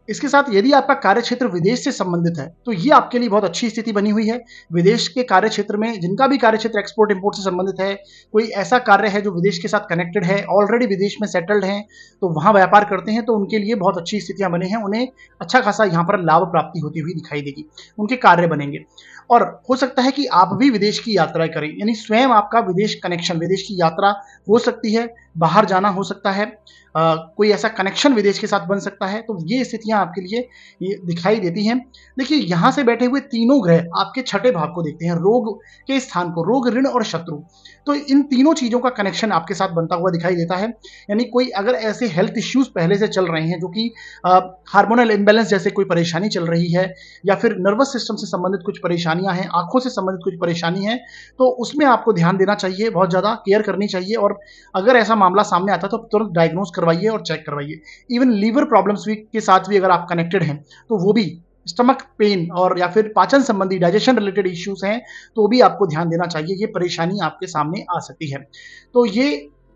इसके साथ यदि आपका कार्यक्षेत्र विदेश से संबंधित है तो ये आपके लिए बहुत अच्छी स्थिति बनी हुई है। विदेश के कार्यक्षेत्र में, जिनका भी कार्यक्षेत्र एक्सपोर्ट इंपोर्ट से संबंधित है, कोई ऐसा कार्य है जो विदेश के साथ कनेक्टेड है, ऑलरेडी विदेश में सेटल्ड हैं, तो वहां व्यापार करते हैं, तो उनके लिए बहुत अच्छी स्थितियां बनी हैं। उन्हें अच्छा खासा यहां पर लाभ प्राप्ति होती हुई दिखाई देगी, उनके कार्य बनेंगे। और हो सकता है कि आप भी विदेश की यात्रा करें, यानी स्वयं आपका विदेश कनेक्शन, विदेश की यात्रा हो सकती है, बाहर जाना हो सकता है, कोई ऐसा कनेक्शन विदेश के साथ बन सकता है। तो ये स्थितियां आपके लिए ये दिखाई देती हैं। देखिए, यहां से बैठे हुए तीनों ग्रह आपके छठे भाव को देखते हैं, रोग के स्थान को, रोग, ऋण और शत्रु। तो इन तीनों चीजों का कनेक्शन आपके साथ बनता हुआ दिखाई देता है। यानी कोई अगर ऐसे हेल्थ इश्यूज पहले से चल रहे हैं, जो कि हार्मोनल इम्बैलेंस जैसे कोई परेशानी चल रही है, या फिर नर्वस सिस्टम से संबंधित कुछ परेशानियां हैं, आंखों से संबंधित कुछ परेशानी है, तो उसमें आपको ध्यान देना चाहिए, बहुत ज्यादा केयर करनी चाहिए। और अगर ऐसा मामला सामने आता है तो तुरंत डायग्नोज करवाइए और चेक करवाइए। इवन लीवर प्रॉब्लम्स भी के साथ भी अगर आप कनेक्टेड हैं तो वो भी, स्टमक पेन और या फिर पाचन संबंधी, डाइजेशन रिलेटेड इश्यूज हैं, तो भी आपको ध्यान देना चाहिए। ये परेशानी आपके सामने आ सकती है। तो ये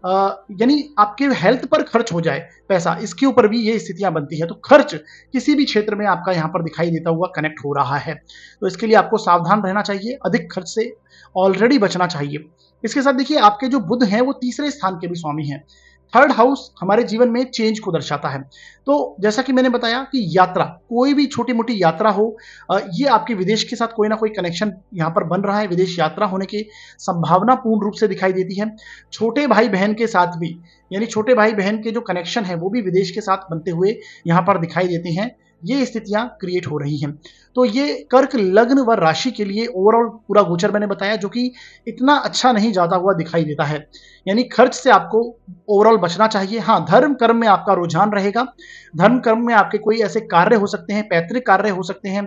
यानी आपके हेल्थ पर खर्च हो जाए पैसा, इसके ऊपर भी ये स्थितियां बनती है। तो खर्च किसी भी क्षेत्र में आपका यहां पर दिखाई देता हुआ कनेक्ट हो रहा है, तो इसके लिए आपको सावधान रहना चाहिए, अधिक खर्च से ऑलरेडी बचना चाहिए। इसके साथ देखिए, आपके जो बुध हैं वो तीसरे स्थान के भी स्वामी हैं। थर्ड हाउस हमारे जीवन में चेंज को दर्शाता है। तो जैसा कि मैंने बताया कि यात्रा, कोई भी छोटी मोटी यात्रा हो, ये आपके विदेश के साथ कोई ना कोई कनेक्शन यहां पर बन रहा है, विदेश यात्रा होने की संभावना पूर्ण रूप से दिखाई देती है। छोटे भाई बहन के साथ भी, यानी छोटे भाई बहन के जो कनेक्शन है वो भी विदेश के साथ बनते हुए यहां पर दिखाई देते हैं। ये स्थितियां क्रिएट हो रही हैं। तो ये कर्क लग्न व राशि के लिए ओवरऑल पूरा गोचर मैंने बताया, जो कि इतना अच्छा नहीं जाता हुआ दिखाई देता है। यानी खर्च से आपको ओवरऑल बचना चाहिए। हाँ, धर्म कर्म में आपका रुझान रहेगा। धर्म कर्म में आपके कोई ऐसे कार्य हो सकते हैं, पैतृक कार्य हो सकते हैं,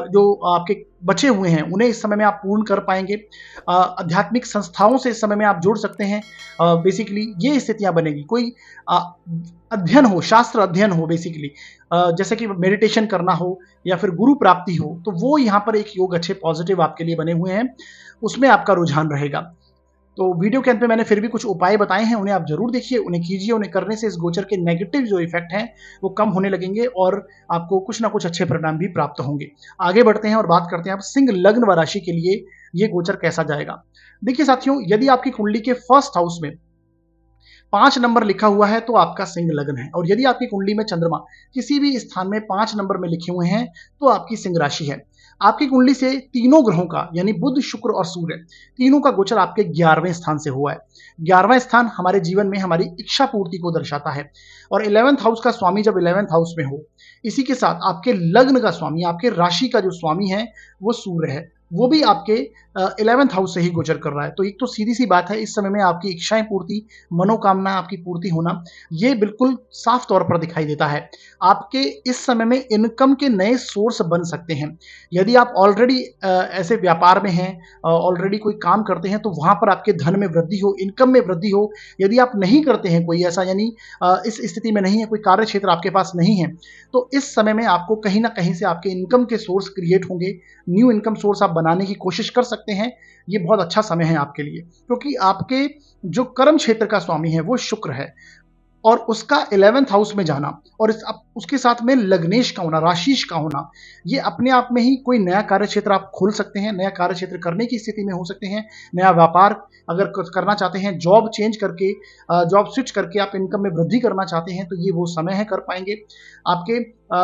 जो आपके बचे हुए हैं उन्हें इस समय में आप पूर्ण कर पाएंगे। आध्यात्मिक संस्थाओं से इस समय में आप जुड़ सकते हैं। बेसिकली ये स्थितियां बनेगी। कोई अध्ययन हो, शास्त्र अध्ययन हो बेसिकली, जैसे कि मेडिटेशन करना हो या फिर गुरु प्राप्ति हो, तो वो यहाँ पर एक योग अच्छे पॉजिटिव आपके लिए बने हुए हैं, उसमें आपका रुझान रहेगा। तो वीडियो के अंत में मैंने फिर भी कुछ उपाय बताए हैं, उन्हें आप जरूर देखिए, उन्हें कीजिए। उन्हें करने से इस गोचर के नेगेटिव जो इफेक्ट हैं वो कम होने लगेंगे और आपको कुछ ना कुछ अच्छे परिणाम भी प्राप्त होंगे। आगे बढ़ते हैं और बात करते हैं अब सिंह लग्न व राशि के लिए ये गोचर कैसा जाएगा। देखिए साथियों, यदि आपकी कुंडली के फर्स्ट हाउस में 5 नंबर लिखा हुआ है तो आपका सिंह लग्न है, और यदि आपकी कुंडली में चंद्रमा किसी भी स्थान में 5 नंबर में लिखे हुए हैं तो आपकी सिंह राशि है। आपकी कुंडली से तीनों ग्रहों का यानी बुध, शुक्र और सूर्य, तीनों का गोचर आपके 11वें स्थान से हुआ है। 11वां स्थान हमारे जीवन में हमारी इच्छा पूर्ति को दर्शाता है, और 11th हाउस का स्वामी जब 11th हाउस में हो, इसी के साथ आपके लग्न का स्वामी, आपके राशि का जो स्वामी है वो सूर्य है, वो भी आपके 11th हाउस से ही गोचर कर रहा है। तो एक तो सीधी सी बात है, इस समय में आपकी इच्छाएं पूर्ति, मनोकामना आपकी पूर्ति होना, ये बिल्कुल साफ तौर पर दिखाई देता है। आपके इस समय में इनकम के नए सोर्स बन सकते हैं। यदि आप ऑलरेडी ऐसे व्यापार में हैं, ऑलरेडी कोई काम करते हैं, तो वहां पर आपके धन में वृद्धि हो, इनकम में वृद्धि हो। यदि आप नहीं करते हैं कोई ऐसा, यानी इस स्थिति में नहीं है, कोई कार्य क्षेत्र आपके पास नहीं है, तो इस समय में आपको कहीं ना कहीं से आपके इनकम के सोर्स क्रिएट होंगे। न्यू इनकम सोर्स आप बनाने की कोशिश कर सकते हैं। ये बहुत अच्छा समय है आपके लिए, क्योंकि आपके जो कर्म क्षेत्र का स्वामी है वो शुक्र है, और उसका 11th हाउस में जाना और उसके साथ में लग्नेश का होना, राशिश का होना, ये अपने आप में ही कोई नया कार्य क्षेत्र आप खोल सकते हैं, नया कार्य क्षेत्र करने की स्थिति में हो सकते हैं। नया व्यापार अगर करना चाहते हैं, जॉब चेंज करके, जॉब स्विच करके आप इनकम में वृद्धि करना चाहते हैं, तो ये वो समय है, कर पाएंगे। आपके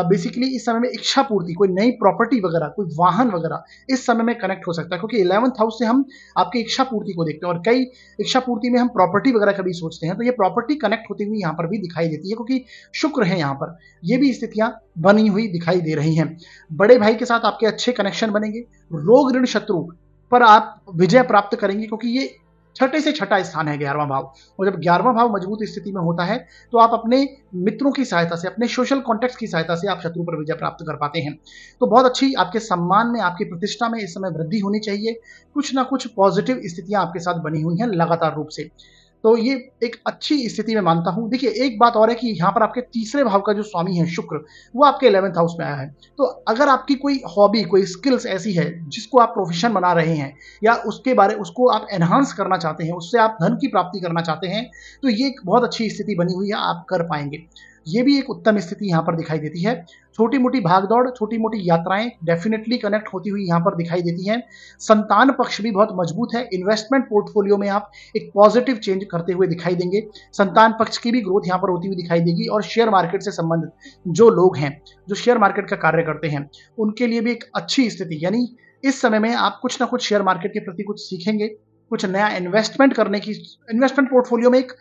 बेसिकली इस समय में इच्छा पूर्ति, कोई नई प्रॉपर्टी वगैरह, कोई वाहन वगैरह इस समय में कनेक्ट हो सकता है, क्योंकि 11th हाउस से हम आपकी इच्छा पूर्ति को देखते हैं, और कई इच्छा पूर्ति में हम प्रॉपर्टी वगैरह कभी सोचते हैं, तो ये प्रॉपर्टी कनेक्ट होती हुई यहाँ पर भी दिखाई देती है, क्योंकि शुक्र है यहाँ पर। ये भी स्थितियां बनी हुई दिखाई दे रही हैं। बड़े भाई के साथ आपके अच्छे कनेक्शन बनेंगे। रोग ऋण शत्रु पर आप विजय प्राप्त करेंगे, क्योंकि ये छठे से छठा स्थान है 11वां भाव, और जब 11वां भाव मजबूत स्थिति में होता है तो आप अपने मित्रों की सहायता से, अपने सोशल कॉन्टेक्ट की सहायता से आप शत्रु पर विजय प्राप्त कर पाते हैं। तो बहुत अच्छी आपके सम्मान में, आपकी प्रतिष्ठा में इस समय वृद्धि होनी चाहिए। कुछ ना कुछ पॉजिटिव स्थितियां आपके साथ बनी हुई हैं लगातार रूप से, तो ये एक अच्छी स्थिति में मानता हूं। देखिए एक बात और है कि यहाँ पर आपके तीसरे भाव का जो स्वामी है शुक्र, वो आपके 11th हाउस में आया है। तो अगर आपकी कोई हॉबी, कोई स्किल्स ऐसी है जिसको आप प्रोफेशन बना रहे हैं, या उसको आप एनहांस करना चाहते हैं, उससे आप धन की प्राप्ति करना चाहते हैं, तो ये एक बहुत अच्छी स्थिति बनी हुई है, आप कर पाएंगे। ये भी एक उत्तम स्थिति यहाँ पर दिखाई देती है। छोटी मोटी भागदौड़, छोटी मोटी यात्राएं डेफिनेटली कनेक्ट होती हुई यहाँ पर दिखाई देती हैं। संतान पक्ष भी बहुत मजबूत है। इन्वेस्टमेंट पोर्टफोलियो में आप एक पॉजिटिव चेंज करते हुए दिखाई देंगे। संतान पक्ष की भी ग्रोथ यहाँ पर होती हुई दिखाई देगी, और शेयर मार्केट से संबंधित जो लोग हैं, जो शेयर मार्केट का कार्य करते हैं, उनके लिए भी एक अच्छी स्थिति, यानी इस समय में आप कुछ ना कुछ शेयर मार्केट के प्रति कुछ सीखेंगे, कुछ नया इन्वेस्टमेंट करने की, इन्वेस्टमेंट पोर्टफोलियो में एक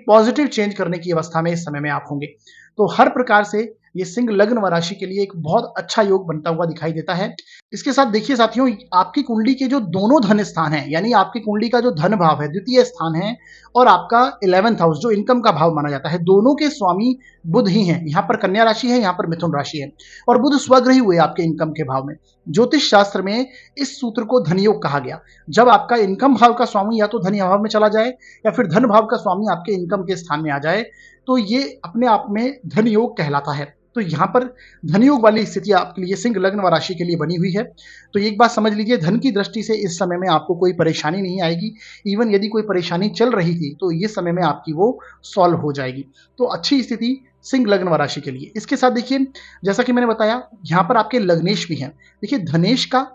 पॉजिटिव चेंज करने की अवस्था में इस समय में आप होंगे। तो हर प्रकार से ये सिंह लग्न व राशि के लिए एक बहुत अच्छा योग बनता हुआ दिखाई देता है। इसके साथ देखिए साथियों, आपकी कुंडली के जो दोनों धन स्थान हैं, यानी आपकी कुंडली का जो धन भाव है, द्वितीय स्थान है, और आपका 11th हाउस जो इनकम का भाव माना जाता है, दोनों के स्वामी बुध ही हैं। यहाँ पर कन्या राशि है, यहाँ पर मिथुन राशि है, और बुध स्वग्रही हुए आपके इनकम के भाव में। ज्योतिष शास्त्र में इस सूत्र को धन योग कहा गया। जब आपका इनकम भाव का स्वामी या तो धन भाव में चला जाए, या फिर धन भाव का स्वामी आपके इनकम के स्थान में आ जाए, तो ये अपने आप में धन योग कहलाता है। तो यहाँ पर धन योग वाली स्थिति आपके लिए सिंह लग्न व राशि के लिए बनी हुई है। तो एक बात समझ लीजिए, धन की दृष्टि से इस समय में आपको कोई परेशानी नहीं आएगी। इवन यदि कोई परेशानी चल रही थी तो ये समय में आपकी वो सॉल्व हो जाएगी। तो अच्छी स्थिति सिंह लग्न व राशि के लिए। इसके साथ देखिए, जैसा कि मैंने बताया, यहाँ पर आपके लग्नेश भी हैं। देखिए धनेश का,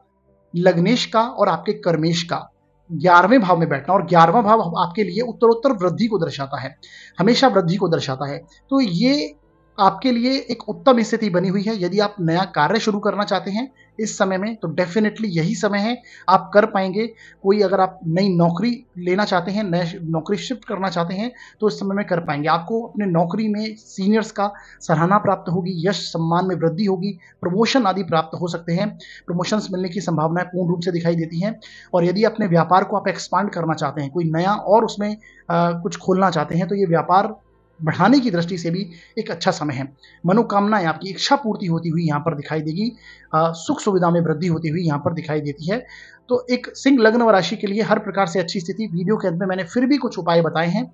लग्नेश का और आपके कर्मेश का 11वें भाव में बैठना, और 11वां भाव आपके लिए उत्तरोत्तर वृद्धि को दर्शाता है, हमेशा वृद्धि को दर्शाता है। तो ये आपके लिए एक उत्तम स्थिति बनी हुई है। यदि आप नया कार्य शुरू करना चाहते हैं इस समय में, तो डेफिनेटली यही समय है, आप कर पाएंगे। कोई अगर आप नई नौकरी लेना चाहते हैं, नए नौकरी शिफ्ट करना चाहते हैं, तो इस समय में कर पाएंगे। आपको अपने नौकरी में सीनियर्स का सराहना प्राप्त होगी, यश सम्मान में वृद्धि होगी, प्रमोशन आदि प्राप्त हो सकते हैं। प्रमोशंस मिलने की संभावनाएं पूर्ण रूप से दिखाई देती हैं। और यदि अपने व्यापार को आप एक्सपांड करना चाहते हैं, कोई नया और उसमें कुछ खोलना चाहते हैं, तो ये व्यापार बढ़ाने की दृष्टि से भी एक अच्छा समय है। मनोकामनाएं, आपकी इच्छा पूर्ति होती हुई यहाँ पर दिखाई देगी। सुख सुविधा में वृद्धि होती हुई यहाँ पर दिखाई देती है। तो एक सिंह लग्न व राशि के लिए हर प्रकार से अच्छी स्थिति। वीडियो के अंत में मैंने फिर भी कुछ उपाय बताए हैं,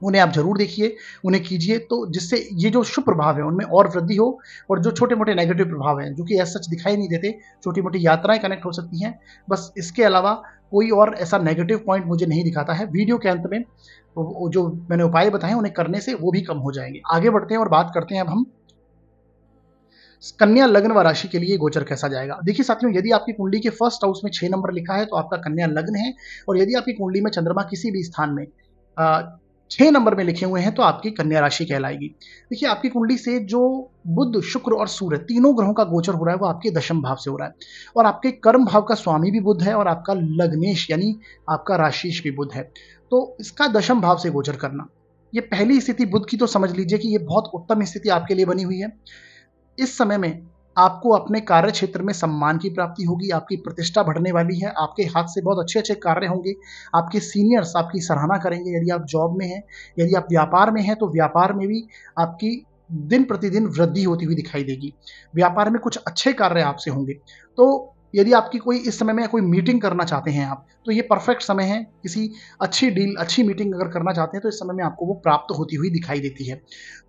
उन्हें आप जरूर देखिए, उन्हें कीजिए, तो जिससे ये जो शुभ प्रभाव है उनमें और वृद्धि हो, और जो छोटे मोटे नेगेटिव प्रभाव हैं जो कि ऐसा सच दिखाई नहीं देते, छोटी मोटी यात्राएं कनेक्ट हो सकती हैं, बस इसके अलावा कोई और ऐसा नेगेटिव पॉइंट मुझे नहीं दिखाता है। वीडियो के अंत में जो मैंने उपाय बताए उन्हें करने से वो भी कम हो जाएंगे। आगे बढ़ते हैं और बात करते हैं अब हम कन्या लग्न व राशि के लिए गोचर कैसा जाएगा। देखिए साथियों, यदि आपकी कुंडली के फर्स्ट हाउस में 6 नंबर लिखा है तो आपका कन्या लग्न है, और यदि आपकी कुंडली में चंद्रमा किसी भी स्थान में 6 नंबर में लिखे हुए हैं तो आपकी कन्या राशि कहलाएगी। देखिए, आपकी कुंडली से जो बुध, शुक्र और सूर्य तीनों ग्रहों का गोचर हो रहा है वो आपके दशम भाव से हो रहा है, और आपके कर्म भाव का स्वामी भी बुध है, और आपका लग्नेश यानी आपका राशिश भी बुध है। तो इसका दशम भाव से गोचर करना, ये पहली स्थिति बुध की तो समझ लीजिए कि ये बहुत उत्तम स्थिति आपके लिए बनी हुई है। इस समय में आपको अपने कार्य क्षेत्र में सम्मान की प्राप्ति होगी, आपकी प्रतिष्ठा बढ़ने वाली है, आपके हाथ से बहुत अच्छे-अच्छे कार्य होंगे, आपके सीनियर्स आपकी सराहना करेंगे। यदि आप जॉब में हैं, यदि आप व्यापार में हैं, तो व्यापार में भी आपकी दिन प्रतिदिन वृद्धि होती हुई दिखाई देगी। व्यापार में कुछ अच्छे कार्य आपसे होंगे। तो यदि आपकी कोई इस समय में कोई मीटिंग करना चाहते हैं आप, तो ये परफेक्ट समय है। किसी अच्छी डील, अच्छी मीटिंग अगर करना चाहते हैं तो इस समय में आपको वो प्राप्त होती हुई दिखाई देती है।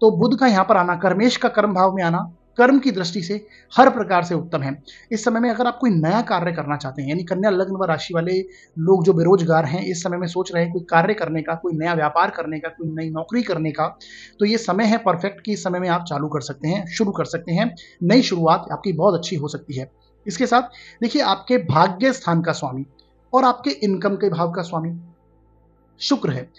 तो बुध का यहाँ पर आना, कर्मेश का कर्म भाव में आना, कर्म की दृष्टि से हर प्रकार से उत्तम है। इस समय में अगर आप कोई नया कार्य करना चाहते हैं, यानी कन्या लग्न व राशि वाले लोग जो बेरोजगार हैं, इस समय में सोच रहे हैं कोई कार्य करने का, कोई नया व्यापार करने का, कोई नई नौकरी करने का, तो ये समय है परफेक्ट कि इस समय में आप चालू कर सकते हैं, शुरू कर सकते हैं। नई शुरुआत आपकी बहुत अच्छी हो सकती है। इसके साथ देखिए, आपके भाग्य स्थान का स्वामी और आपके इनकम के भाव का स्वामी शुक्र है।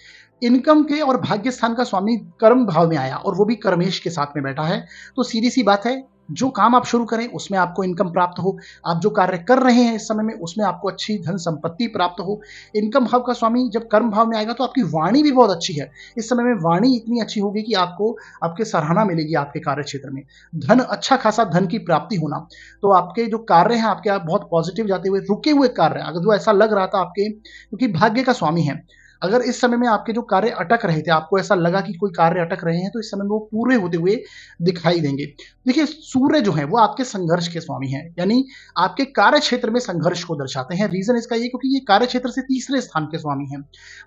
इनकम के और भाग्य स्थान का स्वामी कर्म भाव में आया, और वो भी कर्मेश के साथ में बैठा है। तो सीधी सी बात है, जो काम आप शुरू करें उसमें आपको इनकम प्राप्त हो, आप जो कार्य कर रहे हैं इस समय में उसमें आपको अच्छी धन संपत्ति प्राप्त हो। इनकम भाव का स्वामी जब कर्म भाव में आएगा तो आपकी वाणी भी बहुत अच्छी है। इस समय में वाणी इतनी अच्छी होगी कि आपको आपके सराहना मिलेगी आपके कार्य क्षेत्र में। धन, अच्छा खासा धन की प्राप्ति होना। तो आपके जो कार्य हैं, आपके आप बहुत पॉजिटिव जाते हुए, रुके हुए कार्य अगर जो ऐसा लग रहा था आपके, क्योंकि भाग्य का स्वामी है, अगर इस समय में आपके जो कार्य अटक रहे थे, आपको ऐसा लगा कि कोई कार्य अटक रहे हैं, तो इस समय में वो पूरे होते हुए दिखाई देंगे। देखिए, सूर्य जो है वो आपके संघर्ष के स्वामी हैं, यानी आपके कार्य क्षेत्र में संघर्ष को दर्शाते हैं। रीजन इसका ये क्योंकि ये कार्य क्षेत्र से तीसरे स्थान के स्वामी हैं।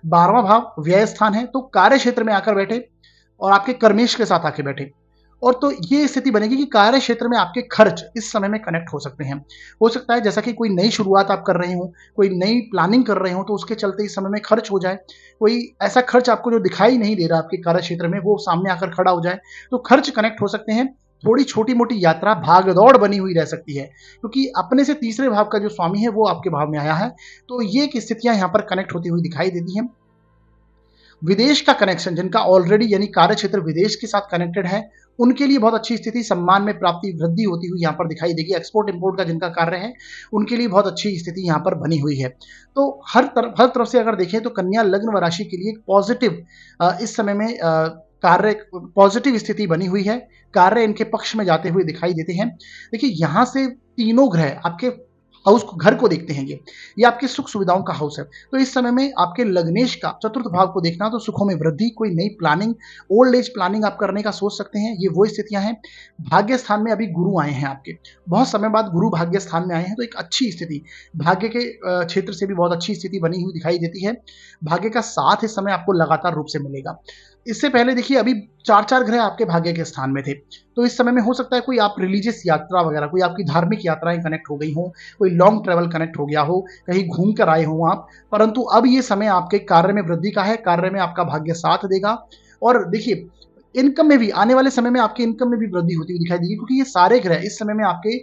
12वां भाव व्यय स्थान है, तो कार्य क्षेत्र में आकर बैठे और आपके कर्मेश के साथ आके बैठे, और तो ये स्थिति बनेगी कि कार्य क्षेत्र में आपके खर्च इस समय में कनेक्ट हो सकते हैं। हो सकता है जैसा कि कोई नई शुरुआत आप कर रहे हो, कोई नई प्लानिंग कर रहे हो, तो उसके चलते इस समय में खर्च हो जाए। कोई ऐसा खर्च आपको जो दिखाई नहीं दे रहा आपके कार्य क्षेत्र में, वो सामने आकर खड़ा हो जाए, तो खर्च कनेक्ट हो सकते हैं। थोड़ी छोटी-मोटी यात्रा, भाग-दौड़ बनी हुई रह सकती है, क्योंकि अपने से तीसरे भाव का जो स्वामी है वो आपके भाव में आया है। तो ये एक स्थितियाँ यहाँ पर कनेक्ट होती हुई दिखाई देती हैं। विदेश का कनेक्शन, जिनका ऑलरेडी यानी कार्य क्षेत्र विदेश के साथ कनेक्टेड है, उनके लिए बहुत अच्छी स्थिति, सम्मान में प्राप्ति, वृद्धि होती हुई यहाँ पर दिखाई देगी। एक्सपोर्ट इंपोर्ट का जिनका कार्य है, उनके लिए बहुत अच्छी स्थिति यहाँ पर बनी हुई है। तो हर तरफ से अगर देखें तो कन्या लग्न व राशि के लिए एक पॉजिटिव इस समय में कार्य, पॉजिटिव स्थिति बनी हुई है। कार्य इनके पक्ष में जाते हुए दिखाई देते हैं। देखिए, यहाँ से तीनों ग्रह आपके हाउस को, घर को देखते हैं। ये आपकी सुख सुविधाओं का हाउस है। तो इस समय में आपके लग्नेश का चतुर्थ भाव को देखना, तो सुखों में वृद्धि, कोई नई प्लानिंग, ओल्ड एज प्लानिंग आप करने का सोच सकते हैं। ये वो स्थितियां हैं। भाग्य स्थान में अभी गुरु आए हैं आपके, बहुत समय बाद गुरु भाग्य स्थान में आए हैं, तो एक अच्छी स्थिति, भाग्य के क्षेत्र से भी बहुत अच्छी स्थिति बनी हुई दिखाई देती है। भाग्य का साथ इस समय आपको लगातार रूप से मिलेगा। इससे पहले देखिए, अभी 4-4 ग्रह आपके भाग्य के स्थान में थे, तो इस समय में हो सकता है कोई आप रिलीजियस यात्रा वगैरह, कोई आपकी धार्मिक यात्राएं कनेक्ट हो गई हो, कोई लॉन्ग ट्रैवल कनेक्ट हो गया हो, कहीं घूम कर आए हो आप। परंतु अब ये समय आपके कार्य में वृद्धि का है, कार्य में आपका भाग्य साथ देगा। और देखिए, इनकम में भी आने वाले समय में आपके इनकम में भी वृद्धि होती हुई दिखाई देगी, क्योंकि ये सारे ग्रह इस समय में आपके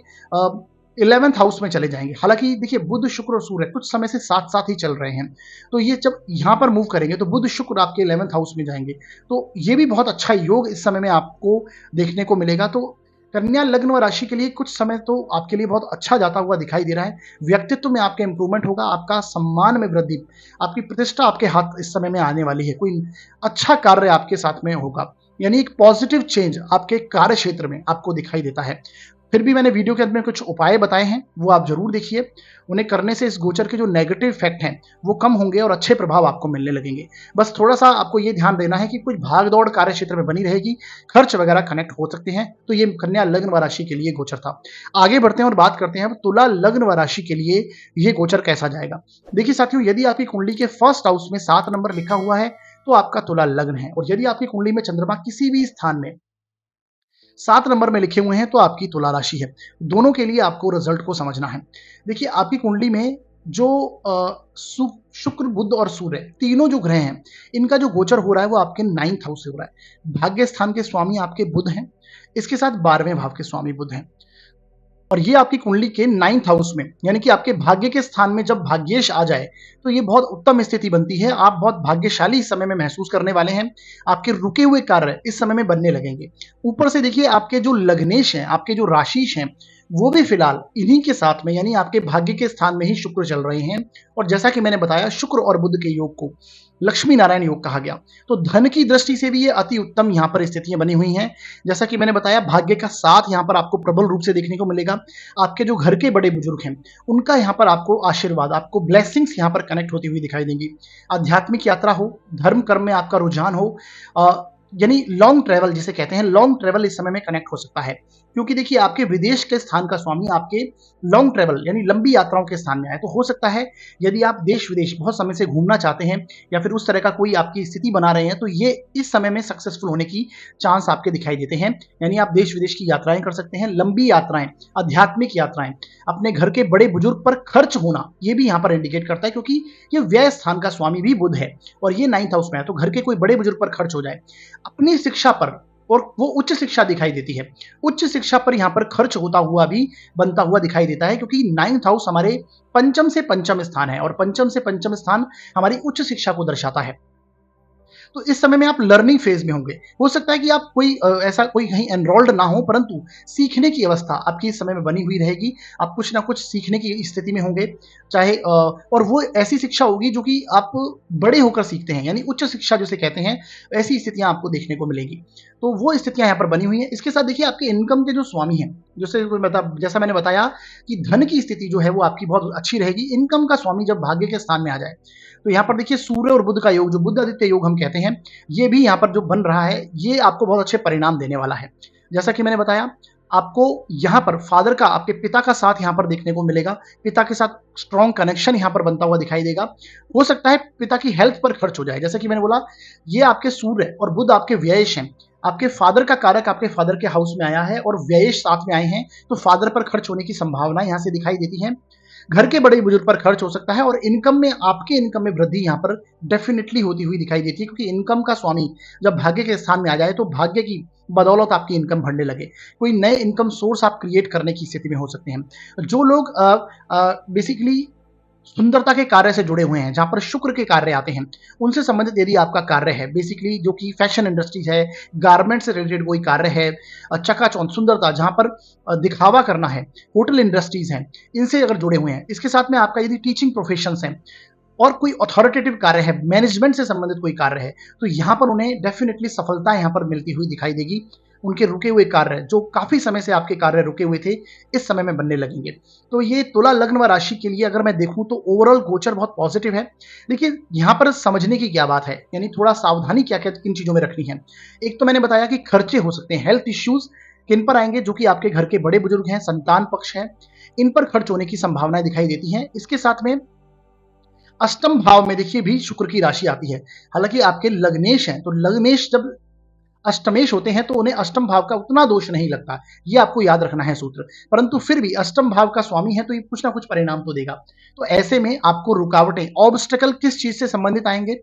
11th हाउस में चले जाएंगे। हालांकि देखिए, बुध, शुक्र और सूर्य कुछ समय से साथ साथ ही चल रहे हैं, तो ये जब यहाँ पर मूव करेंगे तो बुध शुक्र आपके 11th हाउस में जाएंगे, तो ये भी बहुत अच्छा योग इस समय में आपको देखने को मिलेगा। तो कन्या लग्न व राशि के लिए कुछ समय तो आपके लिए बहुत अच्छा जाता हुआ दिखाई दे रहा है। व्यक्तित्व में आपके इंप्रूवमेंट होगा, आपका सम्मान में वृद्धि, आपकी प्रतिष्ठा आपके हाथ इस समय में आने वाली है, कोई अच्छा कार्य आपके साथ में होगा। यानी एक पॉजिटिव चेंज आपके कार्य क्षेत्र में आपको दिखाई देता है। फिर भी मैंने वीडियो के अंत में कुछ उपाय बताए हैं, वो आप जरूर देखिए। उन्हें करने से इस गोचर के जो नेगेटिव इफेक्ट हैं वो कम होंगे और अच्छे प्रभाव आपको मिलने लगेंगे। बस थोड़ा सा आपको ये ध्यान देना है कि कुछ भाग दौड़ कार्य क्षेत्र में बनी रहेगी, खर्च वगैरह कनेक्ट हो सकते हैं। तो ये कन्या लग्न व राशि के लिए गोचर था। आगे बढ़ते हैं और बात करते हैं तुला लग्न व राशि के लिए ये गोचर कैसा जाएगा। देखिए साथियों, यदि आपकी कुंडली के फर्स्ट हाउस में 7 नंबर लिखा हुआ है तो आपका तुला लग्न है, और यदि आपकी कुंडली में चंद्रमा किसी भी स्थान में 7 नंबर में लिखे हुए हैं तो आपकी तुला राशि है। दोनों के लिए आपको रिजल्ट को समझना है। देखिए आपकी कुंडली में जो शुक्र, बुध और सूर्य तीनों जो ग्रह हैं, इनका जो गोचर हो रहा है वो आपके 9th हाउस से हो रहा है। भाग्य स्थान के स्वामी आपके बुध हैं, इसके साथ 12वें भाव के स्वामी बुध हैं, और ये आपकी कुंडली के 9th हाउस में, यानी कि आपके भाग्य के स्थान में जब भाग्येश आ जाए तो ये बहुत उत्तम स्थिति बनती है। आप बहुत भाग्यशाली इस समय में महसूस करने वाले हैं। आपके रुके हुए कार्य इस समय में बनने लगेंगे। ऊपर से देखिए आपके जो लग्नेश हैं, आपके जो राशिश हैं, वो भी फिलहाल इन्हीं के साथ में, यानी आपके भाग्य के स्थान में ही शुक्र चल रहे हैं। और जैसा कि मैंने बताया, शुक्र और बुध के योग को लक्ष्मी नारायण योग कहा गया। तो धन की दृष्टि से भी ये अति उत्तम यहाँ पर स्थितियां बनी हुई हैं। जैसा कि मैंने बताया, भाग्य का साथ यहाँ पर आपको प्रबल रूप से देखने को मिलेगा। आपके जो घर के बड़े बुजुर्ग हैं उनका यहाँ पर आपको आशीर्वाद, आपको ब्लेसिंग्स यहाँ पर कनेक्ट होती हुई दिखाई देंगी। आध्यात्मिक यात्रा हो, धर्म कर्म में आपका रुझान हो, यानी लॉन्ग ट्रेवल जिसे कहते हैं, लॉन्ग ट्रेवल इस समय में कनेक्ट हो सकता है। क्योंकि देखिए आपके विदेश के स्थान का स्वामी आपके लॉन्ग ट्रेवल यानी लंबी यात्राओं के स्थान में आए, तो हो सकता है यदि आप देश विदेश बहुत समय से घूमना चाहते हैं या फिर उस तरह का कोई आपकी स्थिति बना रहे हैं, तो ये इस समय में सक्सेसफुल होने की चांस आपके दिखाई देते हैं। यानी आप देश विदेश की यात्राएं कर सकते हैं, लंबी यात्राएं, आध्यात्मिक यात्राएं, अपने घर के बड़े बुजुर्ग पर खर्च होना, ये भी यहाँ पर इंडिकेट करता है, क्योंकि ये व्यय स्थान का स्वामी भी बुध है और ये 9th हाउस में है। तो घर के कोई बड़े बुजुर्ग पर खर्च हो जाए, अपनी शिक्षा पर, और वो उच्च शिक्षा दिखाई देती है, उच्च शिक्षा पर यहाँ पर खर्च होता हुआ भी बनता हुआ दिखाई देता है, क्योंकि 9th हाउस हमारे पंचम से पंचम स्थान है और पंचम से पंचम स्थान हमारी उच्च शिक्षा को दर्शाता है। तो इस समय में आप लर्निंग फेज में होंगे। हो सकता है कि आप कोई ऐसा कोई कहीं एनरोल्ड ना हो, परंतु सीखने की अवस्था आपकी इस समय में बनी हुई रहेगी। आप कुछ ना कुछ सीखने की स्थिति में होंगे, चाहे और वो ऐसी शिक्षा होगी जो कि आप बड़े होकर सीखते हैं, यानी उच्च शिक्षा जिसे कहते हैं, ऐसी स्थितियां आपको देखने को मिलेगी। तो वो स्थितियां यहाँ पर बनी हुई हैं। इसके साथ देखिए आपके इनकम के जो स्वामी हैं, जैसा मैंने बताया कि धन की स्थिति जो है वो आपकी बहुत अच्छी रहेगी। इनकम का स्वामी जब भाग्य के स्थान में आ जाए तो यहाँ पर देखिए सूर्य और बुध का योग, जो बुध आदित्य योग हम कहते हैं, ये भी यहाँ पर जो बन रहा है ये आपको बहुत अच्छे परिणाम देने वाला है। जैसा कि मैंने बताया, आपको यहाँ पर फादर का, आपके पिता का साथ यहाँ पर देखने को मिलेगा। पिता के साथ स्ट्रॉन्ग कनेक्शन यहाँ पर बनता हुआ दिखाई देगा। हो सकता है पिता की हेल्थ पर खर्च हो जाए। जैसा कि मैंने बोला, ये आपके सूर्य और बुध आपके व्ययेश हैं। आपके फादर का कारक आपके फादर के हाउस में आया है और व्ययेश साथ में आए हैं, तो फादर पर खर्च होने की संभावना यहाँ से दिखाई देती है। घर के बड़े बुजुर्ग पर खर्च हो सकता है और इनकम में, आपके इनकम में वृद्धि यहाँ पर डेफिनेटली होती हुई दिखाई देती है, क्योंकि इनकम का स्वामी जब भाग्य के स्थान में आ जाए तो भाग्य की बदौलत आपकी इनकम बढ़ने लगे। कोई नए इनकम सोर्स आप क्रिएट करने की स्थिति में हो सकते हैं। जो लोग बेसिकली सुंदरता के कार्य से जुड़े हुए हैं, जहां पर शुक्र के कार्य आते हैं, उनसे संबंधित यदि आपका कार्य है, बेसिकली जो कि फैशन इंडस्ट्रीज है, गारमेंट से रिलेटेड कोई कार्य है, चकाचौंध सुंदरता जहां पर दिखावा करना है, होटल इंडस्ट्रीज हैं, इनसे अगर जुड़े हुए हैं, इसके साथ में आपका यदि टीचिंग प्रोफेशन है और कोई अथॉरिटेटिव कार्य है, मैनेजमेंट से संबंधित कोई कार्य है, तो यहाँ पर उन्हें डेफिनेटली सफलता यहाँ पर मिलती हुई दिखाई देगी। उनके रुके हुए कार्य, जो काफी समय से आपके कार्य रुके हुए थे, इस समय में बनने लगेंगे। तो ये तुला लग्न व राशि के लिए अगर मैं देखूं तो ओवरऑल गोचर बहुत पॉजिटिव है। देखिए यहाँ पर समझने की क्या बात है, यानी थोड़ा सावधानी क्या क्या किन चीजों में रखनी है। एक तो मैंने बताया कि खर्चे हो सकते हैं, हेल्थ इश्यूज किन पर आएंगे, जो कि आपके घर के बड़े बुजुर्ग हैं, संतान पक्ष है, इन पर खर्च होने की संभावनाएं दिखाई देती हैं। इसके साथ में अष्टम भाव में देखिए भी शुक्र की राशि आती है। हालांकि आपके लग्नेश हैं, तो लग्नेश जब अष्टमेश होते हैं तो उन्हें अष्टम भाव का उतना दोष नहीं लगता, ये आपको याद रखना है सूत्र। परंतु फिर भी अष्टम भाव का स्वामी है तो ये कुछ ना कुछ परिणाम तो देगा। तो ऐसे में आपको रुकावटें, ऑब्स्टेकल किस चीज से संबंधित आएंगे,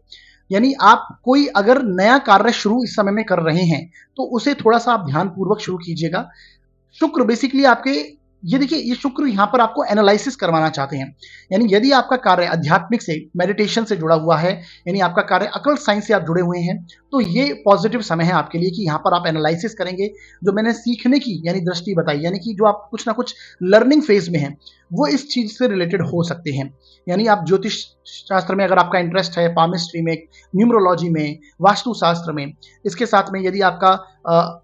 यानी आप कोई अगर नया कार्य शुरू इस समय में कर रहे हैं तो उसे थोड़ा सा आप ध्यान पूर्वक शुरू कीजिएगा। शुक्र बेसिकली आपके ये देखिए, ये शुक्र यहाँ पर आपको एनालिसिस करवाना चाहते हैं। यानी यदि आपका कार्य आध्यात्मिक से, मेडिटेशन से जुड़ा हुआ है, यानी आपका कार्य अकल्ट साइंस से आप जुड़े हुए हैं, तो ये पॉजिटिव समय है आपके लिए कि यहाँ पर आप एनालिसिस करेंगे। जो मैंने सीखने की यानी दृष्टि बताई, यानी कि जो आप कुछ ना कुछ लर्निंग फेज में हैं, वो इस चीज से रिलेटेड हो सकते हैं। यानी आप ज्योतिष शास्त्र में अगर आपका इंटरेस्ट है, पामिस्ट्री में, न्यूमरोलॉजी में, वास्तु शास्त्र में, इसके साथ में यदि आपका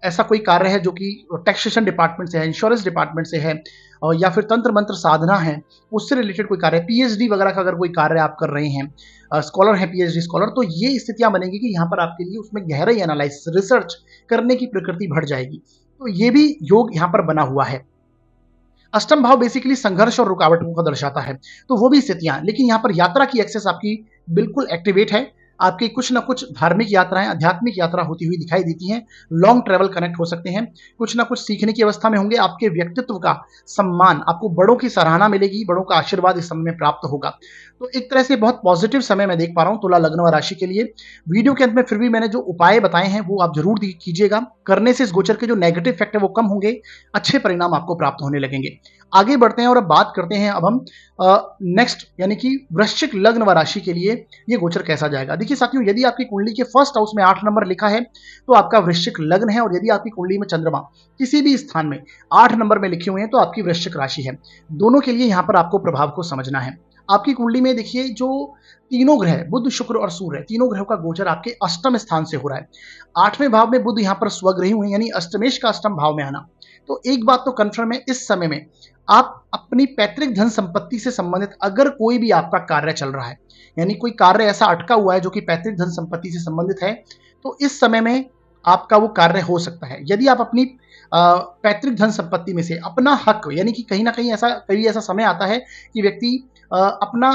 ऐसा कोई कार्य है जो कि टैक्सेशन डिपार्टमेंट से है, इंश्योरेंस डिपार्टमेंट से है, या फिर तंत्र मंत्र साधना है, उससे रिलेटेड कोई कार्य, पीएचडी वगैरह का अगर कोई कार्य आप कर रहे हैं, स्कॉलर है, पीएचडी स्कॉलर, तो ये स्थितियां बनेंगी कि यहाँ पर आपके लिए उसमें गहराई एनालिसिस, रिसर्च करने की प्रकृति बढ़ जाएगी। तो ये भी योग यहाँ पर बना हुआ है। अष्टम भाव बेसिकली संघर्ष और रुकावटों को दर्शाता है, तो वो भी स्थितियां, लेकिन यहाँ पर यात्रा की एक्सेस आपकी बिल्कुल एक्टिवेट है। आपकी कुछ ना कुछ धार्मिक यात्राएं, आध्यात्मिक यात्रा होती हुई दिखाई देती हैं। लॉन्ग ट्रेवल कनेक्ट हो सकते हैं, कुछ ना कुछ सीखने की अवस्था में होंगे। आपके व्यक्तित्व का सम्मान, आपको बड़ों की सराहना मिलेगी, बड़ों का आशीर्वाद इस समय में प्राप्त होगा। तो एक तरह से बहुत पॉजिटिव समय मैं देख पा रहा हूँ तुला लग्न व राशि के लिए। वीडियो के अंत में फिर भी मैंने जो उपाय बताए हैं वो आप जरूर कीजिएगा। करने से इस गोचर के जो नेगेटिव इफेक्ट है वो कम होंगे, अच्छे परिणाम आपको प्राप्त होने लगेंगे। आगे बढ़ते हैं और अब बात करते हैं अब हम नेक्स्ट, यानी कि वृश्चिक लग्न व राशि के लिए ये गोचर कैसा जाएगा। देखिए साथियों, यदि आपकी कुंडली के फर्स्ट हाउस में 8 नंबर लिखा है तो आपका वृश्चिक लग्न है, और यदि आपकी कुंडली में चंद्रमा किसी भी स्थान में 8 नंबर में लिखे हुए हैं तो आपकी वृश्चिक राशि है। दोनों के लिए यहां पर आपको प्रभाव को समझना है। आपकी कुंडली में देखिए, जो तीनों ग्रह बुध, शुक्र और सूर्य, तीनों ग्रहों का गोचर आपके अष्टम स्थान से हो रहा है। 8वें भाव में बुध यहां पर स्वग्रही हुए, यानी अष्टमेश का अष्टम भाव में आना। तो एक बात तो कंफर्म है, इस समय में आप अपनी पैतृक धन संपत्ति से संबंधित अगर कोई भी आपका कार्य चल रहा है, यानी कोई कार्य ऐसा अटका हुआ है जो कि पैतृक धन संपत्ति से संबंधित है, तो इस समय में आपका वो कार्य हो सकता है। यदि आप अपनी पैतृक धन संपत्ति में से अपना हक, यानी कि कहीं ना कहीं कभी ऐसा समय आता है कि व्यक्ति अपना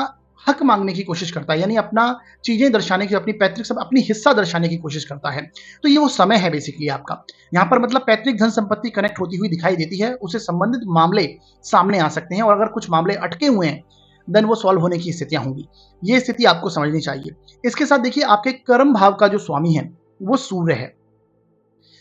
हक मांगने की कोशिश करता है, यानी अपना चीजें दर्शाने की, अपनी पैतृक सब अपनी हिस्सा दर्शाने की कोशिश करता है, तो ये वो समय है बेसिकली आपका। यहाँ पर मतलब पैतृक धन संपत्ति कनेक्ट होती हुई दिखाई देती है, उससे संबंधित मामले सामने आ सकते हैं, और अगर कुछ मामले अटके हुए हैं देन वो सॉल्व होने की स्थितियां होंगी। ये स्थिति आपको समझनी चाहिए। इसके साथ देखिए, आपके कर्म भाव का जो स्वामी है वो सूर्य है।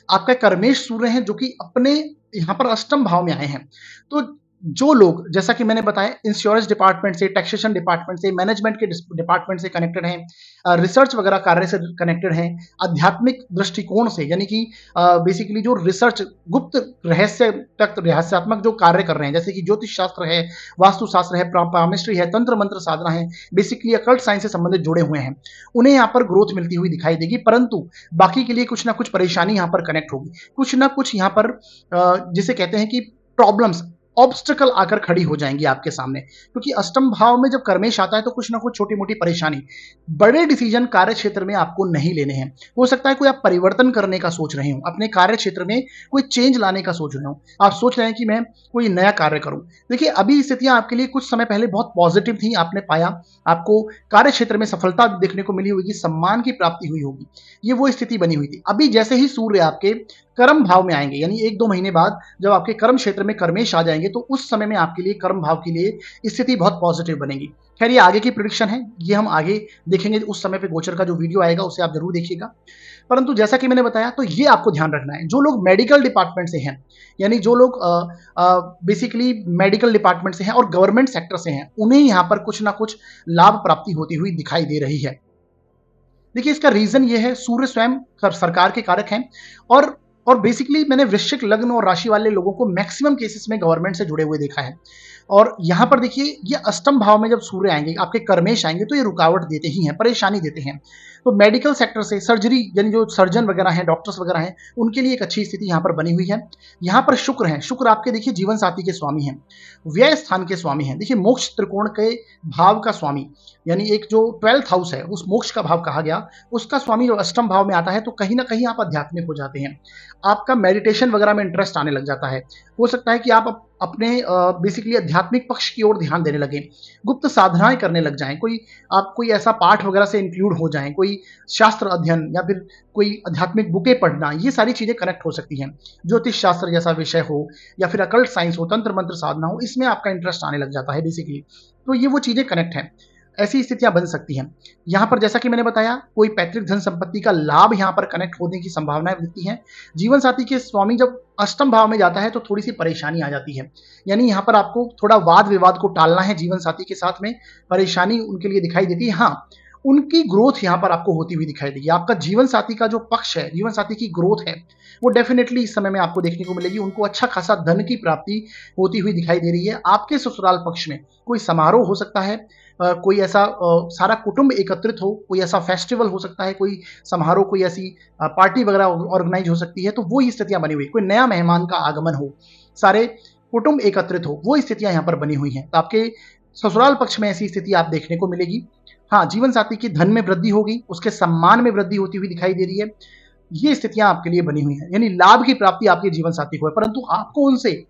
आपका कर्मेश सूर्य है, जो कि अपने यहाँ पर अष्टम भाव में आए हैं। तो जो लोग, जैसा कि मैंने बताया, इंश्योरेंस डिपार्टमेंट से, टैक्सेशन डिपार्टमेंट से, मैनेजमेंट के डिपार्टमेंट से कनेक्टेड हैं, रिसर्च वगैरह कार्य से कनेक्टेड हैं, आध्यात्मिक दृष्टिकोण से, यानी कि बेसिकली जो रिसर्च, गुप्त रहस्य तक रहस्यात्मक जो कार्य कर रहे हैं, जैसे कि ज्योतिष शास्त्र है, वास्तु शास्त्र है, पामिस्ट्री है, तंत्र मंत्र साधना है, बेसिकली अकल्ट साइंस से संबंधित जुड़े हुए हैं, उन्हें यहाँ पर ग्रोथ मिलती हुई दिखाई देगी। परंतु बाकी के लिए कुछ ना कुछ परेशानी यहाँ पर कनेक्ट होगी, कुछ ना कुछ यहाँ पर जिसे कहते हैं कि प्रॉब्लम्स, ऑब्स्टिकल आकर खड़ी हो जाएंगी आपके सामने, क्योंकि अष्टम भाव में जब कर्मेश आता है तो कुछ ना कुछ छोटी मोटी परेशानी, बड़े डिसीजन कार्य क्षेत्र में आपको नहीं लेने हैं। हो सकता है कोई आप परिवर्तन करने का सोच रहे हो, अपने कार्य क्षेत्र में कोई चेंज लाने का सोच रहे हो, आप सोच रहे हैं कि मैं कोई नया कार्य करूं। देखिए, अभी स्थितियां आपके लिए कुछ समय पहले बहुत पॉजिटिव थी, आपने पाया, आपको कार्य क्षेत्र में सफलता देखने को मिली होगी, सम्मान की प्राप्ति हुई होगी, ये वो स्थिति बनी हुई थी। अभी जैसे ही सूर्य आपके कर्म भाव में आएंगे, यानी 1-2 महीने बाद जब आपके कर्म क्षेत्र में कर्मेश आ जाएंगे, तो उस समय में आपके लिए कर्म भाव के लिए स्थिति बहुत पॉजिटिव बनेगी। खैर, ये आगे की प्रेडिक्शन है, ये हम आगे देखेंगे, उस समय पे गोचर का जो वीडियो आएगा उसे आप जरूर देखिएगा। परंतु जैसा कि मैंने बताया, तो ये आपको ध्यान रखना है, जो लोग मेडिकल डिपार्टमेंट से हैं, यानी जो लोग बेसिकली मेडिकल डिपार्टमेंट से हैं और गवर्नमेंट सेक्टर से हैं, उन्हें यहाँ पर कुछ ना कुछ लाभ प्राप्ति होती हुई दिखाई दे रही है। देखिए, इसका रीजन ये है, सूर्य स्वयं सरकार के कारक हैं, और बेसिकली मैंने वृश्चिक लग्न और राशि वाले लोगों को मैक्सिमम केसेस में गवर्नमेंट से जुड़े हुए देखा है। और यहां पर देखिए, ये अष्टम भाव में जब सूर्य आएंगे, आपके कर्मेश आएंगे, तो ये रुकावट देते ही हैं, परेशानी देते हैं। तो मेडिकल सेक्टर से, सर्जरी, यानी जो सर्जन वगैरह हैं, डॉक्टर्स वगैरह हैं, उनके लिए एक अच्छी स्थिति यहाँ पर बनी हुई है। यहाँ पर शुक्र है, शुक्र आपके देखिए जीवन साथी के स्वामी हैं, व्यय स्थान के स्वामी हैं, देखिए मोक्ष त्रिकोण के भाव का स्वामी, यानी एक जो 12th हाउस है, उस मोक्ष का भाव कहा गया, उसका स्वामी जो अष्टम भाव में आता है, तो कहीं ना कहीं आप आध्यात्मिक हो जाते हैं, आपका मेडिटेशन वगैरह में इंटरेस्ट आने लग जाता है। हो सकता है कि आप अपने बेसिकली आध्यात्मिक पक्ष की ओर ध्यान देने लगे, गुप्त साधनाएं करने लग जाएं, कोई ऐसा पाठ वगैरह से इंक्लूड हो जाएं, कोई शास्त्र अध्ययन या फिर कोई आध्यात्मिक बुकें पढ़ना, ये सारी चीजें कनेक्ट हो सकती हैं। ज्योतिष शास्त्र जैसा विषय हो या फिर अकल्ट साइंस हो, तंत्र मंत्र साधना हो, इसमें आपका इंटरेस्ट आने लग जाता है बेसिकली। तो ये वो चीजें कनेक्ट हैं। ऐसी स्थितियां बन सकती हैं। यहां पर जैसा कि मैंने बताया, कोई पैतृक धन संपत्ति का लाभ यहां पर कनेक्ट होने की संभावनाएं दिखती हैं। जीवन साथी के स्वामी जब अष्टम भाव में जाता है तो थोड़ी सी परेशानी आ जाती है, यानी यहां पर आपको थोड़ा वाद विवाद को टालना है। जीवन साथी के साथ में परेशानी उनके लिए दिखाई देती है। हाँ, उनकी ग्रोथ यहां पर आपको होती हुई दिखाई देगी। आपका जीवन साथी का जो पक्ष है, जीवन साथी की ग्रोथ है, वो डेफिनेटली इस समय में आपको देखने को मिलेगी। उनको अच्छा खासा धन की प्राप्ति होती हुई दिखाई दे रही है। आपके ससुराल पक्ष में कोई समारोह हो सकता है, कोई ऐसा सारा कुटुंब एकत्रित हो, कोई ऐसा फेस्टिवल हो सकता है, कोई समारोह, कोई ऐसी पार्टी वगैरह ऑर्गेनाइज हो सकती है। तो वो स्थितियां बनी हुई, कोई नया मेहमान का आगमन हो, सारे कुटुंब एकत्रित हो, वो स्थितियां यहाँ पर बनी हुई हैं। तो आपके ससुराल पक्ष में ऐसी स्थिति आप देखने को मिलेगी। हाँ, जीवन साथी की धन में वृद्धि होगी, उसके सम्मान में वृद्धि होती हुई दिखाई दे रही है। ये स्थितियां आपके लिए बनी हुई हैं, यानी लाभ की प्राप्ति आपके जीवन साथी को है, परंतु आपको उनसे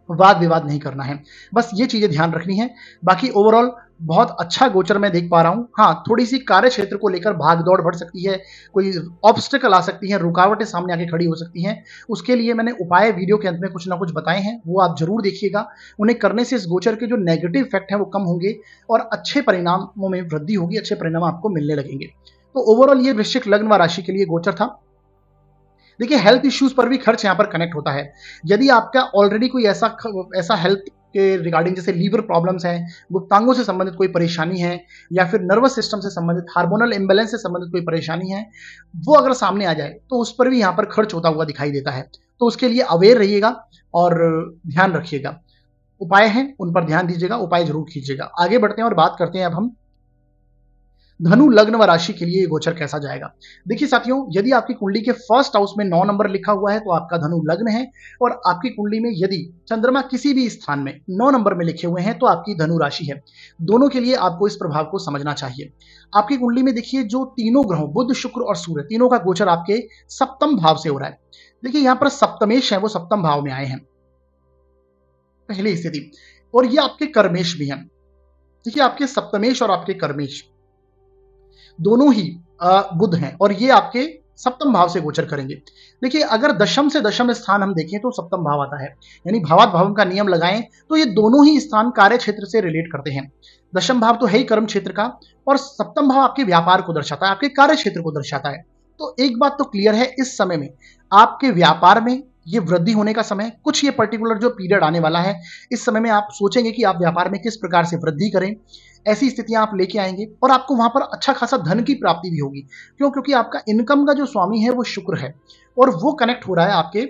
वाद विवाद नहीं करना है। बस ये चीजें ध्यान रखनी है। बाकी ओवरऑल बहुत अच्छा गोचर मैं देख पा रहा हूं। हाँ, थोड़ी सी कार्य क्षेत्र को लेकर भाग दौड़ बढ़ सकती है, कोई ऑब्स्टिकल आ सकती है, रुकावटें सामने आके खड़ी हो सकती हैं। उसके लिए मैंने उपाय वीडियो के अंत में कुछ ना कुछ बताए हैं, वो आप जरूर देखिएगा। उन्हें करने से इस गोचर के जो नेगेटिव इफेक्ट है वो कम होंगे और अच्छे परिणामों में वृद्धि होगी, अच्छे परिणाम आपको मिलने लगेंगे। तो ओवरऑल ये वृश्चिक लग्न व राशि के लिए गोचर था। देखिए, हेल्थ इश्यूज पर भी खर्च यहाँ पर कनेक्ट होता है। यदि आपका ऑलरेडी कोई ऐसा हेल्थ के रिगार्डिंग, जैसे लीवर प्रॉब्लम्स हैं, गुप्तांगों से संबंधित कोई परेशानी है, या फिर नर्वस सिस्टम से संबंधित, हार्मोनल इम्बैलेंस से संबंधित कोई परेशानी है, वो अगर सामने आ जाए तो उस पर भी यहाँ पर खर्च होता हुआ दिखाई देता है। तो उसके लिए अवेयर रहिएगा और ध्यान रखिएगा। उपाय हैं, उन पर ध्यान दीजिएगा, उपाय जरूर कीजिएगा। आगे बढ़ते हैं और बात करते हैं अब हम धनु लग्न व राशि के लिए ये गोचर कैसा जाएगा। देखिए साथियों, यदि आपकी कुंडली के फर्स्ट हाउस में 9 नंबर लिखा हुआ है तो आपका धनु लग्न है, और आपकी कुंडली में यदि चंद्रमा किसी भी स्थान में 9 नंबर में लिखे हुए हैं तो आपकी धनु राशि है। दोनों के लिए आपको इस प्रभाव को समझना चाहिए। आपकी कुंडली में देखिए, जो तीनों ग्रहों बुध, शुक्र और सूर्य, तीनों का गोचर आपके सप्तम भाव से हो रहा है। देखिए, यहाँ पर सप्तमेश है, वो सप्तम भाव में आए हैं, पहली स्थिति। और ये आपके कर्मेश भी हैं। देखिए, आपके सप्तमेश और आपके कर्मेश दोनों ही बुध हैं, और ये आपके सप्तम भाव से गोचर करेंगे। देखिए, अगर दशम से दशम स्थान हम देखें तो सप्तम भाव आता है, यानी भावात भावम का नियम लगाएं तो ये दोनों ही स्थान कार्य क्षेत्र से रिलेट करते हैं। दशम भाव तो है ही कर्म क्षेत्र का, और सप्तम भाव आपके व्यापार को दर्शाता है, आपके कार्य क्षेत्र को दर्शाता है। तो एक बात तो क्लियर है, इस समय में आपके व्यापार में ये वृद्धि होने का समय, कुछ ये पर्टिकुलर जो पीरियड आने वाला है, इस समय में आप सोचेंगे कि आप व्यापार में किस प्रकार से वृद्धि करें। ऐसी स्थितियां आप लेके आएंगे और आपको वहां पर अच्छा खासा धन की प्राप्ति भी होगी। क्यों? क्योंकि आपका इनकम का जो स्वामी है वो शुक्र है, और वो कनेक्ट हो रहा है आपके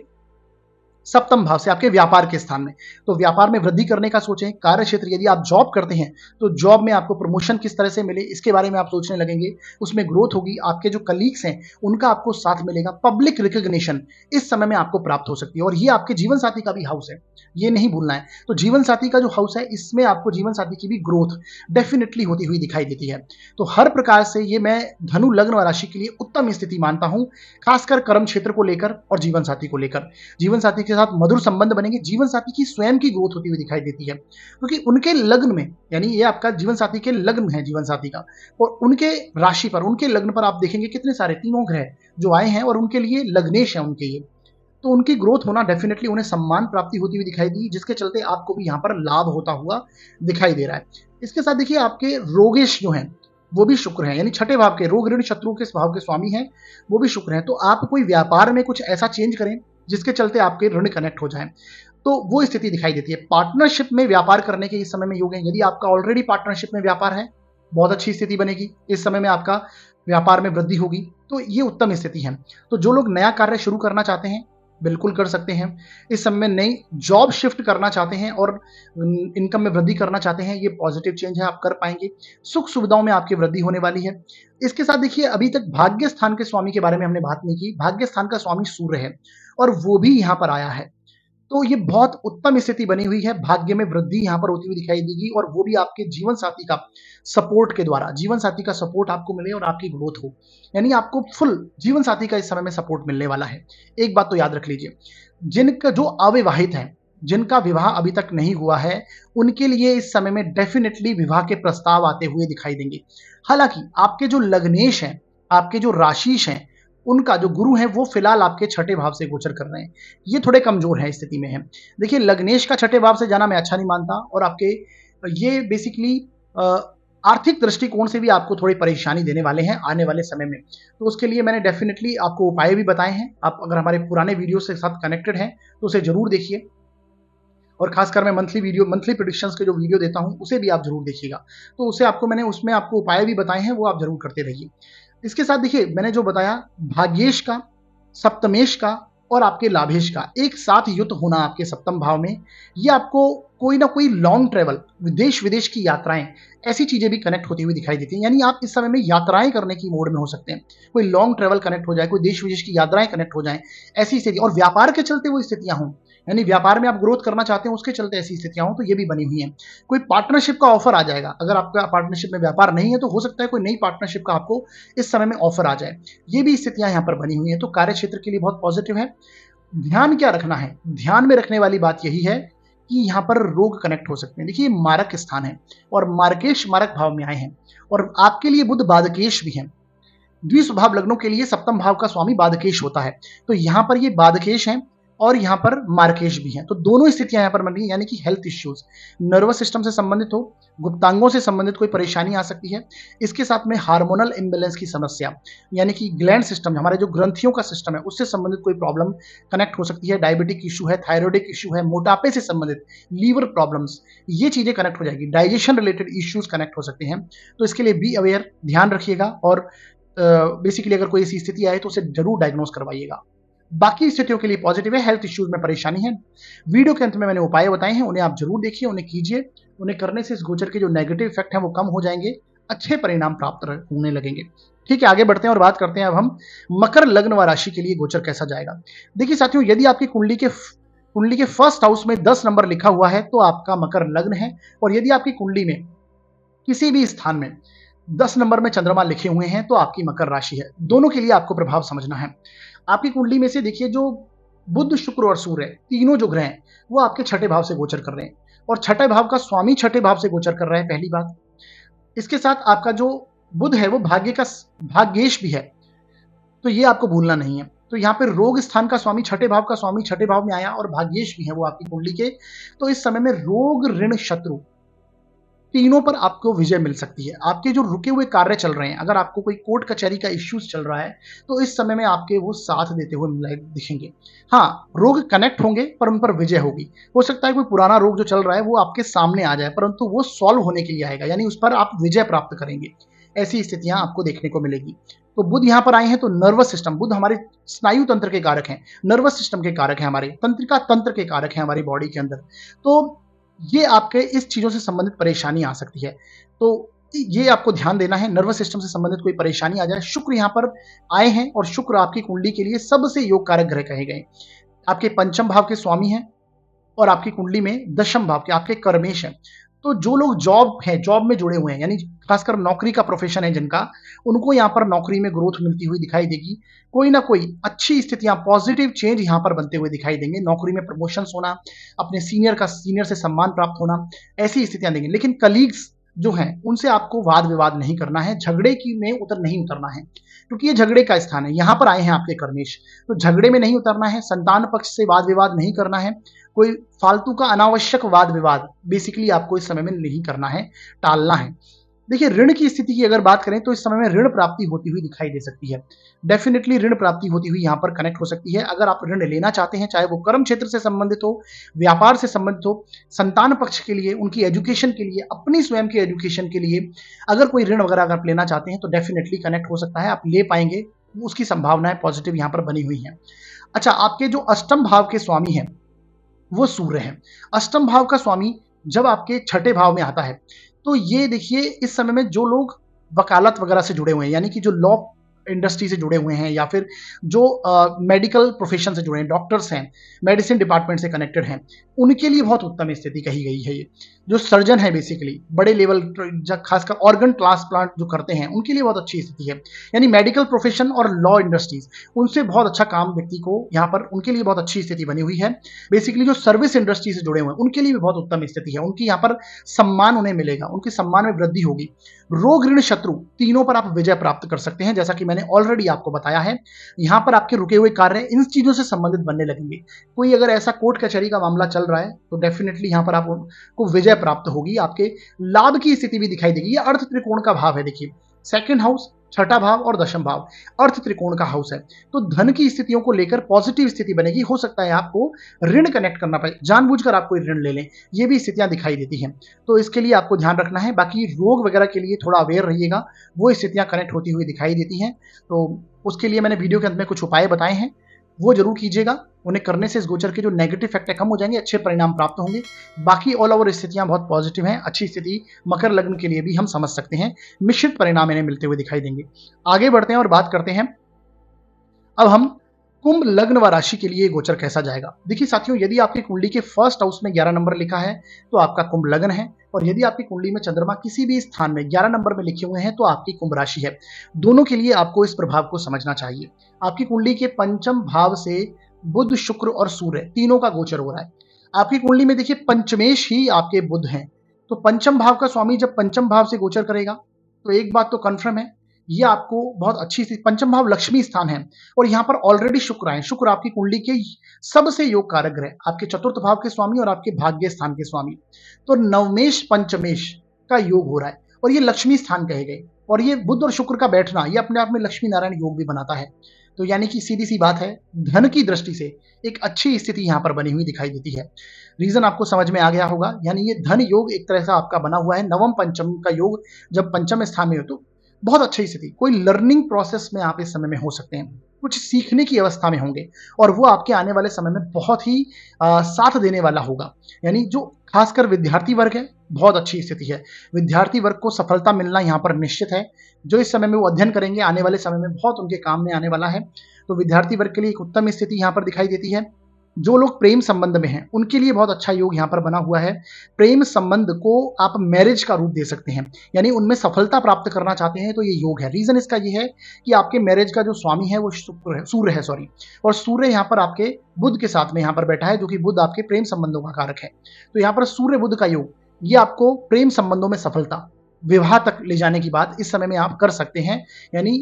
सप्तम भाव से, आपके व्यापार के स्थान में। तो व्यापार में वृद्धि करने का सोचें। कार्य क्षेत्र, यदि आप जॉब करते हैं तो जॉब में आपको प्रमोशन किस तरह से मिले, इसके बारे में आप सोचने लगेंगे। उसमें ग्रोथ होगी, आपके जो कलीग्स हैं उनका आपको साथ मिलेगा, पब्लिक रिकॉग्निशन इस समय में आपको प्राप्त हो सकती है। और ये आपके जीवन साथी का भी हाउस है, ये नहीं भूलना है। तो जीवन साथी का जो हाउस है, इसमें आपको जीवन साथी की भी ग्रोथ डेफिनेटली होती हुई दिखाई देती है। तो हर प्रकार से ये मैं धनु लग्न और राशि के लिए उत्तम स्थिति मानता हूं, खासकर कर्म क्षेत्र को लेकर और जीवन साथी को लेकर। जीवन साथी के साथ मधुर संबंध बनेंगे, जीवन साथी की स्वयं की ग्रोथ होती हुई दिखाई देती है, क्योंकि उनके लग्न में, यानी ये आपका जीवन साथी के लग्न है जीवन साथी का, और उनके राशि पर, उनके लग्न पर आप देखेंगे कितने सारे तीनों ग्रह जो आए हैं, और उनके लिए लग्नेश है उनके ये। तो उनकी ग्रोथ होना, डेफिनेटली उन्हें सम्मान प्राप्ति होती हुई दिखाई दी, जिसके चलते आपको भी यहाँ पर लाभ होता हुआ दिखाई दे रहा है। इसके साथ देखिए, आपके रोगेश जो हैं वो भी शुक्र है, यानी छठे भाव के, रोग ऋण शत्रु के स्वभाव के स्वामी हैं, वो भी शुक्र है। तो आप कोई व्यापार में कुछ ऐसा चेंज करें जिसके चलते आपके ऋण कनेक्ट हो जाएं, तो वो स्थिति दिखाई देती है। पार्टनरशिप में व्यापार करने के इस समय में योग है। यदि आपका ऑलरेडी पार्टनरशिप में व्यापार है, बहुत अच्छी स्थिति बनेगी। इस समय में आपका व्यापार में वृद्धि होगी, तो ये उत्तम स्थिति है। तो जो लोग नया कार्य शुरू करना चाहते हैं बिल्कुल कर सकते हैं। इस समय में नई जॉब शिफ्ट करना चाहते हैं और इनकम में वृद्धि करना चाहते हैं, ये पॉजिटिव चेंज है, आप कर पाएंगे। सुख सुविधाओं में आपकी वृद्धि होने वाली है। इसके साथ देखिए, अभी तक भाग्य स्थान के स्वामी के बारे में हमने बात नहीं की। भाग्य स्थान का स्वामी सूर्य है, और वो भी यहाँ पर आया है। तो ये बहुत उत्तम स्थिति बनी हुई है। भाग्य में वृद्धि यहाँ पर होती हुई दिखाई देगी, और वो भी आपके जीवन साथी का सपोर्ट के द्वारा। जीवन साथी का सपोर्ट आपको मिले और आपकी ग्रोथ हो, यानी आपको फुल जीवन साथी का इस समय में सपोर्ट मिलने वाला है। एक बात तो याद रख लीजिए, जिनका जो अविवाहित है, जिनका विवाह अभी तक नहीं हुआ है, उनके लिए इस समय में डेफिनेटली विवाह के प्रस्ताव आते हुए दिखाई देंगे। हालांकि आपके जो लग्नेश हैं, आपके जो राशिश हैं, उनका जो गुरु है वो फिलहाल आपके छठे भाव से गोचर कर रहे हैं, ये थोड़े कमजोर है स्थिति में है। देखिए, लग्नेश का छठे भाव से जाना मैं अच्छा नहीं मानता, और आपके ये बेसिकली आर्थिक दृष्टिकोण से भी आपको थोड़ी परेशानी देने वाले हैं आने वाले समय में। तो उसके लिए मैंने डेफिनेटली आपको उपाय भी बताए हैं। आप अगर हमारे पुराने वीडियो से साथ कनेक्टेड हैं तो उसे जरूर देखिए, और खासकर मैं मंथली प्रेडिक्शंस के जो वीडियो देता हूं उसे भी आप जरूर देखिएगा। तो उसे आपको मैंने उसमें आपको उपाय भी बताए हैं, वो आप जरूर करते रहिए। इसके साथ देखिए मैंने जो बताया, भाग्येश का, सप्तमेश का और आपके लाभेश का एक साथ युक्त होना आपके सप्तम भाव में, ये आपको कोई ना कोई लॉन्ग ट्रेवल, देश विदेश की यात्राएं, ऐसी चीजें भी कनेक्ट होती हुई दिखाई देती हैं। यानी आप इस समय में यात्राएं करने की मोड में हो सकते हैं। कोई लॉन्ग ट्रेवल कनेक्ट हो जाए, कोई देश विदेश की यात्राएं कनेक्ट हो जाएं, ऐसी स्थिति, और व्यापार के चलते वो स्थितियां हों, यानी व्यापार में आप ग्रोथ करना चाहते हैं उसके चलते ऐसी स्थितियां हों, तो ये भी बनी हुई हैं। कोई पार्टनरशिप का ऑफर आ जाएगा, अगर आपका पार्टनरशिप में व्यापार नहीं है तो हो सकता है कोई नई पार्टनरशिप का आपको इस समय में ऑफर आ जाए। ये भी स्थितियां यहाँ पर बनी हुई हैं, तो कार्य क्षेत्र के लिए बहुत पॉजिटिव है। ध्यान क्या रखना है, ध्यान में रखने वाली बात यही है कि यहाँ पर रोग कनेक्ट हो सकते हैं। देखिए मारक स्थान है और मार्केश मारक भाव में आए हैं, और आपके लिए बुध बाधकेश भी है। द्विस्वभाव लग्नों के लिए सप्तम भाव का स्वामी बाधकेश होता है, तो यहाँ पर ये बाधकेश है और यहाँ पर मार्केश भी है। तो दोनों स्थितियां यहाँ पर बन रही है, यानी कि हेल्थ इश्यूज, नर्वस सिस्टम से संबंधित हो, गुप्तांगों से संबंधित कोई परेशानी आ सकती है। इसके साथ में हार्मोनल इम्बेलेंस की समस्या, यानी कि ग्लैंड सिस्टम, हमारे जो ग्रंथियों का सिस्टम है उससे संबंधित कोई प्रॉब्लम कनेक्ट हो सकती है। डायबिटिक इशू है, थायराइडिक इशू है, मोटापे से संबंधित, लीवर प्रॉब्लम्स, ये चीजें कनेक्ट हो जाएगी। डाइजेशन रिलेटेड इश्यूज कनेक्ट हो सकते हैं, तो इसके लिए बी अवेयर, ध्यान रखिएगा, और बेसिकली अगर कोई ऐसी स्थिति आए तो उसे जरूर डायग्नोस करवाइएगा। बाकी स्थितियों के लिए पॉजिटिव है। हेल्थ इश्यूज में परेशानी है, वीडियो के अंत में मैंने उपाय बताए हैं, उन्हें आप जरूर देखिए, उन्हें कीजिए। उन्हें करने से इस गोचर के जो नेगेटिव इफेक्ट हैं वो कम हो जाएंगे, अच्छे परिणाम प्राप्त होने लगेंगे। ठीक है, आगे बढ़ते हैं और बात करते हैं अब हम मकर लग्न व राशि के लिए गोचर कैसा जाएगा। देखिए साथियों, यदि आपकी कुंडली के फर्स्ट हाउस में 10 नंबर लिखा हुआ है तो आपका मकर लग्न है, और यदि आपकी कुंडली में किसी भी स्थान में 10 नंबर में चंद्रमा लिखे हुए हैं तो आपकी मकर राशि है। दोनों के लिए आपको प्रभाव समझना है। आपकी कुंडली में से देखिए, जो बुध, शुक्र और सूर्य, तीनों जो ग्रह हैं वो आपके छठे भाव से गोचर कर रहे हैं, और छठे भाव का स्वामी छठे भाव से गोचर कर रहा है, पहली बात। इसके साथ आपका जो बुध है वो भाग्येश भी है, तो ये आपको भूलना नहीं है। तो यहाँ पे रोग स्थान का स्वामी छठे भाव का स्वामी छठे भाव में आया, और भाग्येश भी है वो आपकी कुंडली के। तो इस समय में रोग, ऋण, शत्रु, तीनों पर आपको विजय मिल सकती है। आपके जो रुके हुए कार्य चल रहे हैं, अगर आपको कोई कोर्ट कचहरी का इश्यूज चल रहा है तो इस समय में आपके वो साथ देते हुए दिखेंगे। हाँ, रोग कनेक्ट होंगे पर उन पर विजय होगी। हो सकता है कोई पुराना रोग जो चल रहा है वो आपके सामने आ जाए, परंतु वो सॉल्व होने के लिए आएगा, यानी उस पर आप विजय प्राप्त करेंगे। ऐसी स्थितियां आपको देखने को मिलेगी। तो बुध यहाँ पर आए हैं तो नर्वस सिस्टम, बुध हमारे स्नायु तंत्र के कारक हैं, नर्वस सिस्टम के कारक हैं, हमारे तंत्रिका तंत्र के कारक हैं हमारी बॉडी के अंदर। तो ये आपके इस चीजों से संबंधित परेशानी आ सकती है, तो ये आपको ध्यान देना है। नर्वस सिस्टम से संबंधित कोई परेशानी आ जाए। शुक्र यहाँ पर आए हैं, और शुक्र आपकी कुंडली के लिए सबसे योग कारक ग्रह कहे गए। आपके पंचम भाव के स्वामी हैं, और आपकी कुंडली में दशम भाव के आपके कर्मेश हैं। तो जो लोग जॉब में जुड़े हुए हैं, यानी खासकर नौकरी का प्रोफेशन है जिनका, उनको यहाँ पर नौकरी में ग्रोथ मिलती हुई दिखाई देगी। कोई ना कोई अच्छी स्थितियां, पॉजिटिव चेंज यहाँ पर बनते हुए दिखाई देंगे। नौकरी में प्रमोशंस होना, अपने सीनियर से सम्मान प्राप्त होना, ऐसी स्थितियां देंगे। लेकिन कलीग्स जो हैं उनसे आपको वाद विवाद नहीं करना है, झगड़े की में नहीं उतरना है, क्योंकि ये झगड़े का स्थान है। यहाँ पर आए हैं आपके कर्मेश, तो झगड़े में नहीं उतरना है। संतान पक्ष से वाद विवाद नहीं करना है, कोई फालतू का अनावश्यक वाद विवाद बेसिकली आपको इस समय में नहीं करना है, टालना है। देखिए ऋण की स्थिति की अगर बात करें तो इस समय में ऋण प्राप्ति होती हुई दिखाई दे सकती है। डेफिनेटली ऋण प्राप्ति होती हुई यहाँ पर कनेक्ट हो सकती है। अगर आप ऋण लेना चाहते हैं, चाहे वो कर्म क्षेत्र से संबंधित हो, व्यापार से संबंधित हो, संतान पक्ष के लिए, उनकी एजुकेशन के लिए, अपनी स्वयं की एजुकेशन के लिए, अगर कोई ऋण वगैरह अगर आप लेना चाहते हैं तो डेफिनेटली कनेक्ट हो सकता है, आप ले पाएंगे, उसकी संभावनाएं पॉजिटिव यहाँ पर बनी हुई है। अच्छा, आपके जो अष्टम भाव के स्वामी हैं वो सूर्य है। अष्टम भाव का स्वामी जब आपके छठे भाव में आता है तो ये देखिए, इस समय में जो लोग वकालत वगैरह से जुड़े हुए हैं, यानी कि जो लॉ इंडस्ट्री से जुड़े हुए हैं, या फिर जो मेडिकल प्रोफेशन से जुड़े हैं, डॉक्टर्स हैं, मेडिसिन डिपार्टमेंट से कनेक्टेड हैं, उनके लिए बहुत उत्तम स्थिति कही गई है। ये जो सर्जन है बेसिकली बड़े लेवल, खासकर ऑर्गन ट्रांसप्लांट जो करते हैं, उनके लिए बहुत अच्छी स्थिति है। यानी मेडिकल प्रोफेशन और लॉ इंडस्ट्रीज, उनसे बहुत अच्छा काम व्यक्ति को यहाँ पर, उनके लिए बहुत अच्छी स्थिति बनी हुई है। बेसिकली जो सर्विस इंडस्ट्री से जुड़े हुए हैं उनके लिए भी बहुत उत्तम स्थिति है। उनकी यहाँ पर सम्मान उन्हें मिलेगा, उनके सम्मान में वृद्धि होगी। रोग ऋण शत्रु तीनों पर आप विजय प्राप्त कर सकते हैं, जैसा कि मैंने ऑलरेडी आपको बताया है। यहाँ पर आपके रुके हुए कार्य इन चीजों से संबंधित बनने लगेंगे। कोई अगर ऐसा कोर्ट कचहरी का मामला चल रहा है तो डेफिनेटली यहाँ पर आपको विजय प्राप्त होगी। आपके लाभ की स्थिति भी दिखाई देगी। ये अर्थ त्रिकोण का भाव है। देखिए, सेकंड हाउस, छठा भाव और दशम भाव अर्थ त्रिकोण का हाउस है। तो धन की स्थितियों को लेकर पॉजिटिव स्थिति बनेगी। हो सकता है आपको ऋण कनेक्ट करना पड़े, जानबूझकर आप कोई ऋण ले लें, ये भी स्थितियां दिखाई देती हैं। तो इसके लिए आपको ध्यान रखना है। बाकी रोग वगैरह के लिए थोड़ा अवेयर रहिएगा, वो स्थितियां कनेक्ट होती हुई दिखाई देती हैं। तो उसके लिए मैंने वीडियो के अंत में कुछ उपाय बताए हैं, वो जरूर कीजिएगा। उन्हें करने से इस गोचर के जो नेगेटिव इफेक्ट है कम हो जाएंगे, अच्छे परिणाम प्राप्त होंगे। बाकी ऑल ओवर स्थितियां बहुत पॉजिटिव हैं। अच्छी स्थिति मकर लग्न के लिए भी हम समझ सकते हैं, मिश्रित परिणाम इन्हें मिलते हुए दिखाई देंगे। आगे बढ़ते हैं और बात करते हैं अब हम कुंभ लग्न व राशि के लिए गोचर कैसा जाएगा। देखिए साथियों, यदि आपकी कुंडली के फर्स्ट हाउस में 11 नंबर लिखा है तो आपका कुंभ लग्न है, और यदि आपकी कुंडली में चंद्रमा किसी भी स्थान में 11 नंबर में लिखे हुए हैं तो आपकी कुंभ राशि है। दोनों के लिए आपको इस प्रभाव को समझना चाहिए। आपकी कुंडली के पंचम भाव से बुध, शुक्र और सूर्य तीनों का गोचर हो रहा है। आपकी कुंडली में देखिए पंचमेश ही आपके बुध हैं, तो पंचम भाव का स्वामी जब पंचम भाव से गोचर करेगा तो एक बात तो कन्फर्म है, ये आपको बहुत अच्छी स्थिति। पंचम भाव लक्ष्मी स्थान है और यहाँ पर ऑलरेडी शुक्र आए। शुक्र आपकी कुंडली के सबसे योग कारक ग्रह, आपके चतुर्थ भाव के स्वामी और आपके भाग्य स्थान के स्वामी। तो नवमेश पंचमेश का योग हो रहा है और ये लक्ष्मी स्थान कहे गए, और ये बुध और शुक्र का बैठना ये अपने आप में लक्ष्मी नारायण योग भी बनाता है। तो यानी कि सीधी सी बात है, धन की दृष्टि से एक अच्छी स्थिति यहाँ पर बनी हुई दिखाई देती है। रीजन आपको समझ में आ गया होगा, यानी ये धन योग एक तरह से आपका बना हुआ है। नवम पंचम का योग जब पंचम स्थान में हो तो बहुत अच्छी स्थिति। कोई लर्निंग प्रोसेस में आप इस समय में हो सकते हैं, कुछ सीखने की अवस्था में होंगे, और वो आपके आने वाले समय में बहुत ही साथ देने वाला होगा। यानी जो खासकर विद्यार्थी वर्ग है, बहुत अच्छी स्थिति है। विद्यार्थी वर्ग को सफलता मिलना यहाँ पर निश्चित है। जो इस समय में वो अध्ययन करेंगे आने वाले समय में बहुत उनके काम में आने वाला है। तो विद्यार्थी वर्ग के लिए एक उत्तम स्थिति यहाँ पर दिखाई देती है। जो लोग प्रेम संबंध में हैं उनके लिए बहुत अच्छा योग यहाँ पर बना हुआ है। प्रेम संबंध को आप मैरिज का रूप दे सकते हैं, यानी उनमें सफलता प्राप्त करना चाहते हैं तो ये योग है। रीजन इसका ये है कि आपके मैरिज का जो स्वामी है वो सूर्य है, और सूर्य यहाँ पर आपके बुध के साथ में यहाँ पर बैठा है, जो कि बुध आपके प्रेम संबंधों का कारक है। तो यहाँ पर सूर्य बुध का योग ये आपको प्रेम संबंधों में सफलता, विवाह तक ले जाने की बात इस समय में आप कर सकते हैं, यानी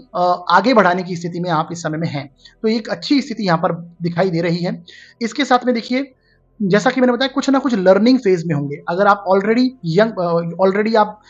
आगे बढ़ाने की स्थिति में आप इस समय में हैं। तो एक अच्छी स्थिति यहाँ पर दिखाई दे रही है। इसके साथ में देखिए, जैसा कि मैंने बताया, कुछ ना कुछ लर्निंग फेज में होंगे। अगर आप ऑलरेडी आप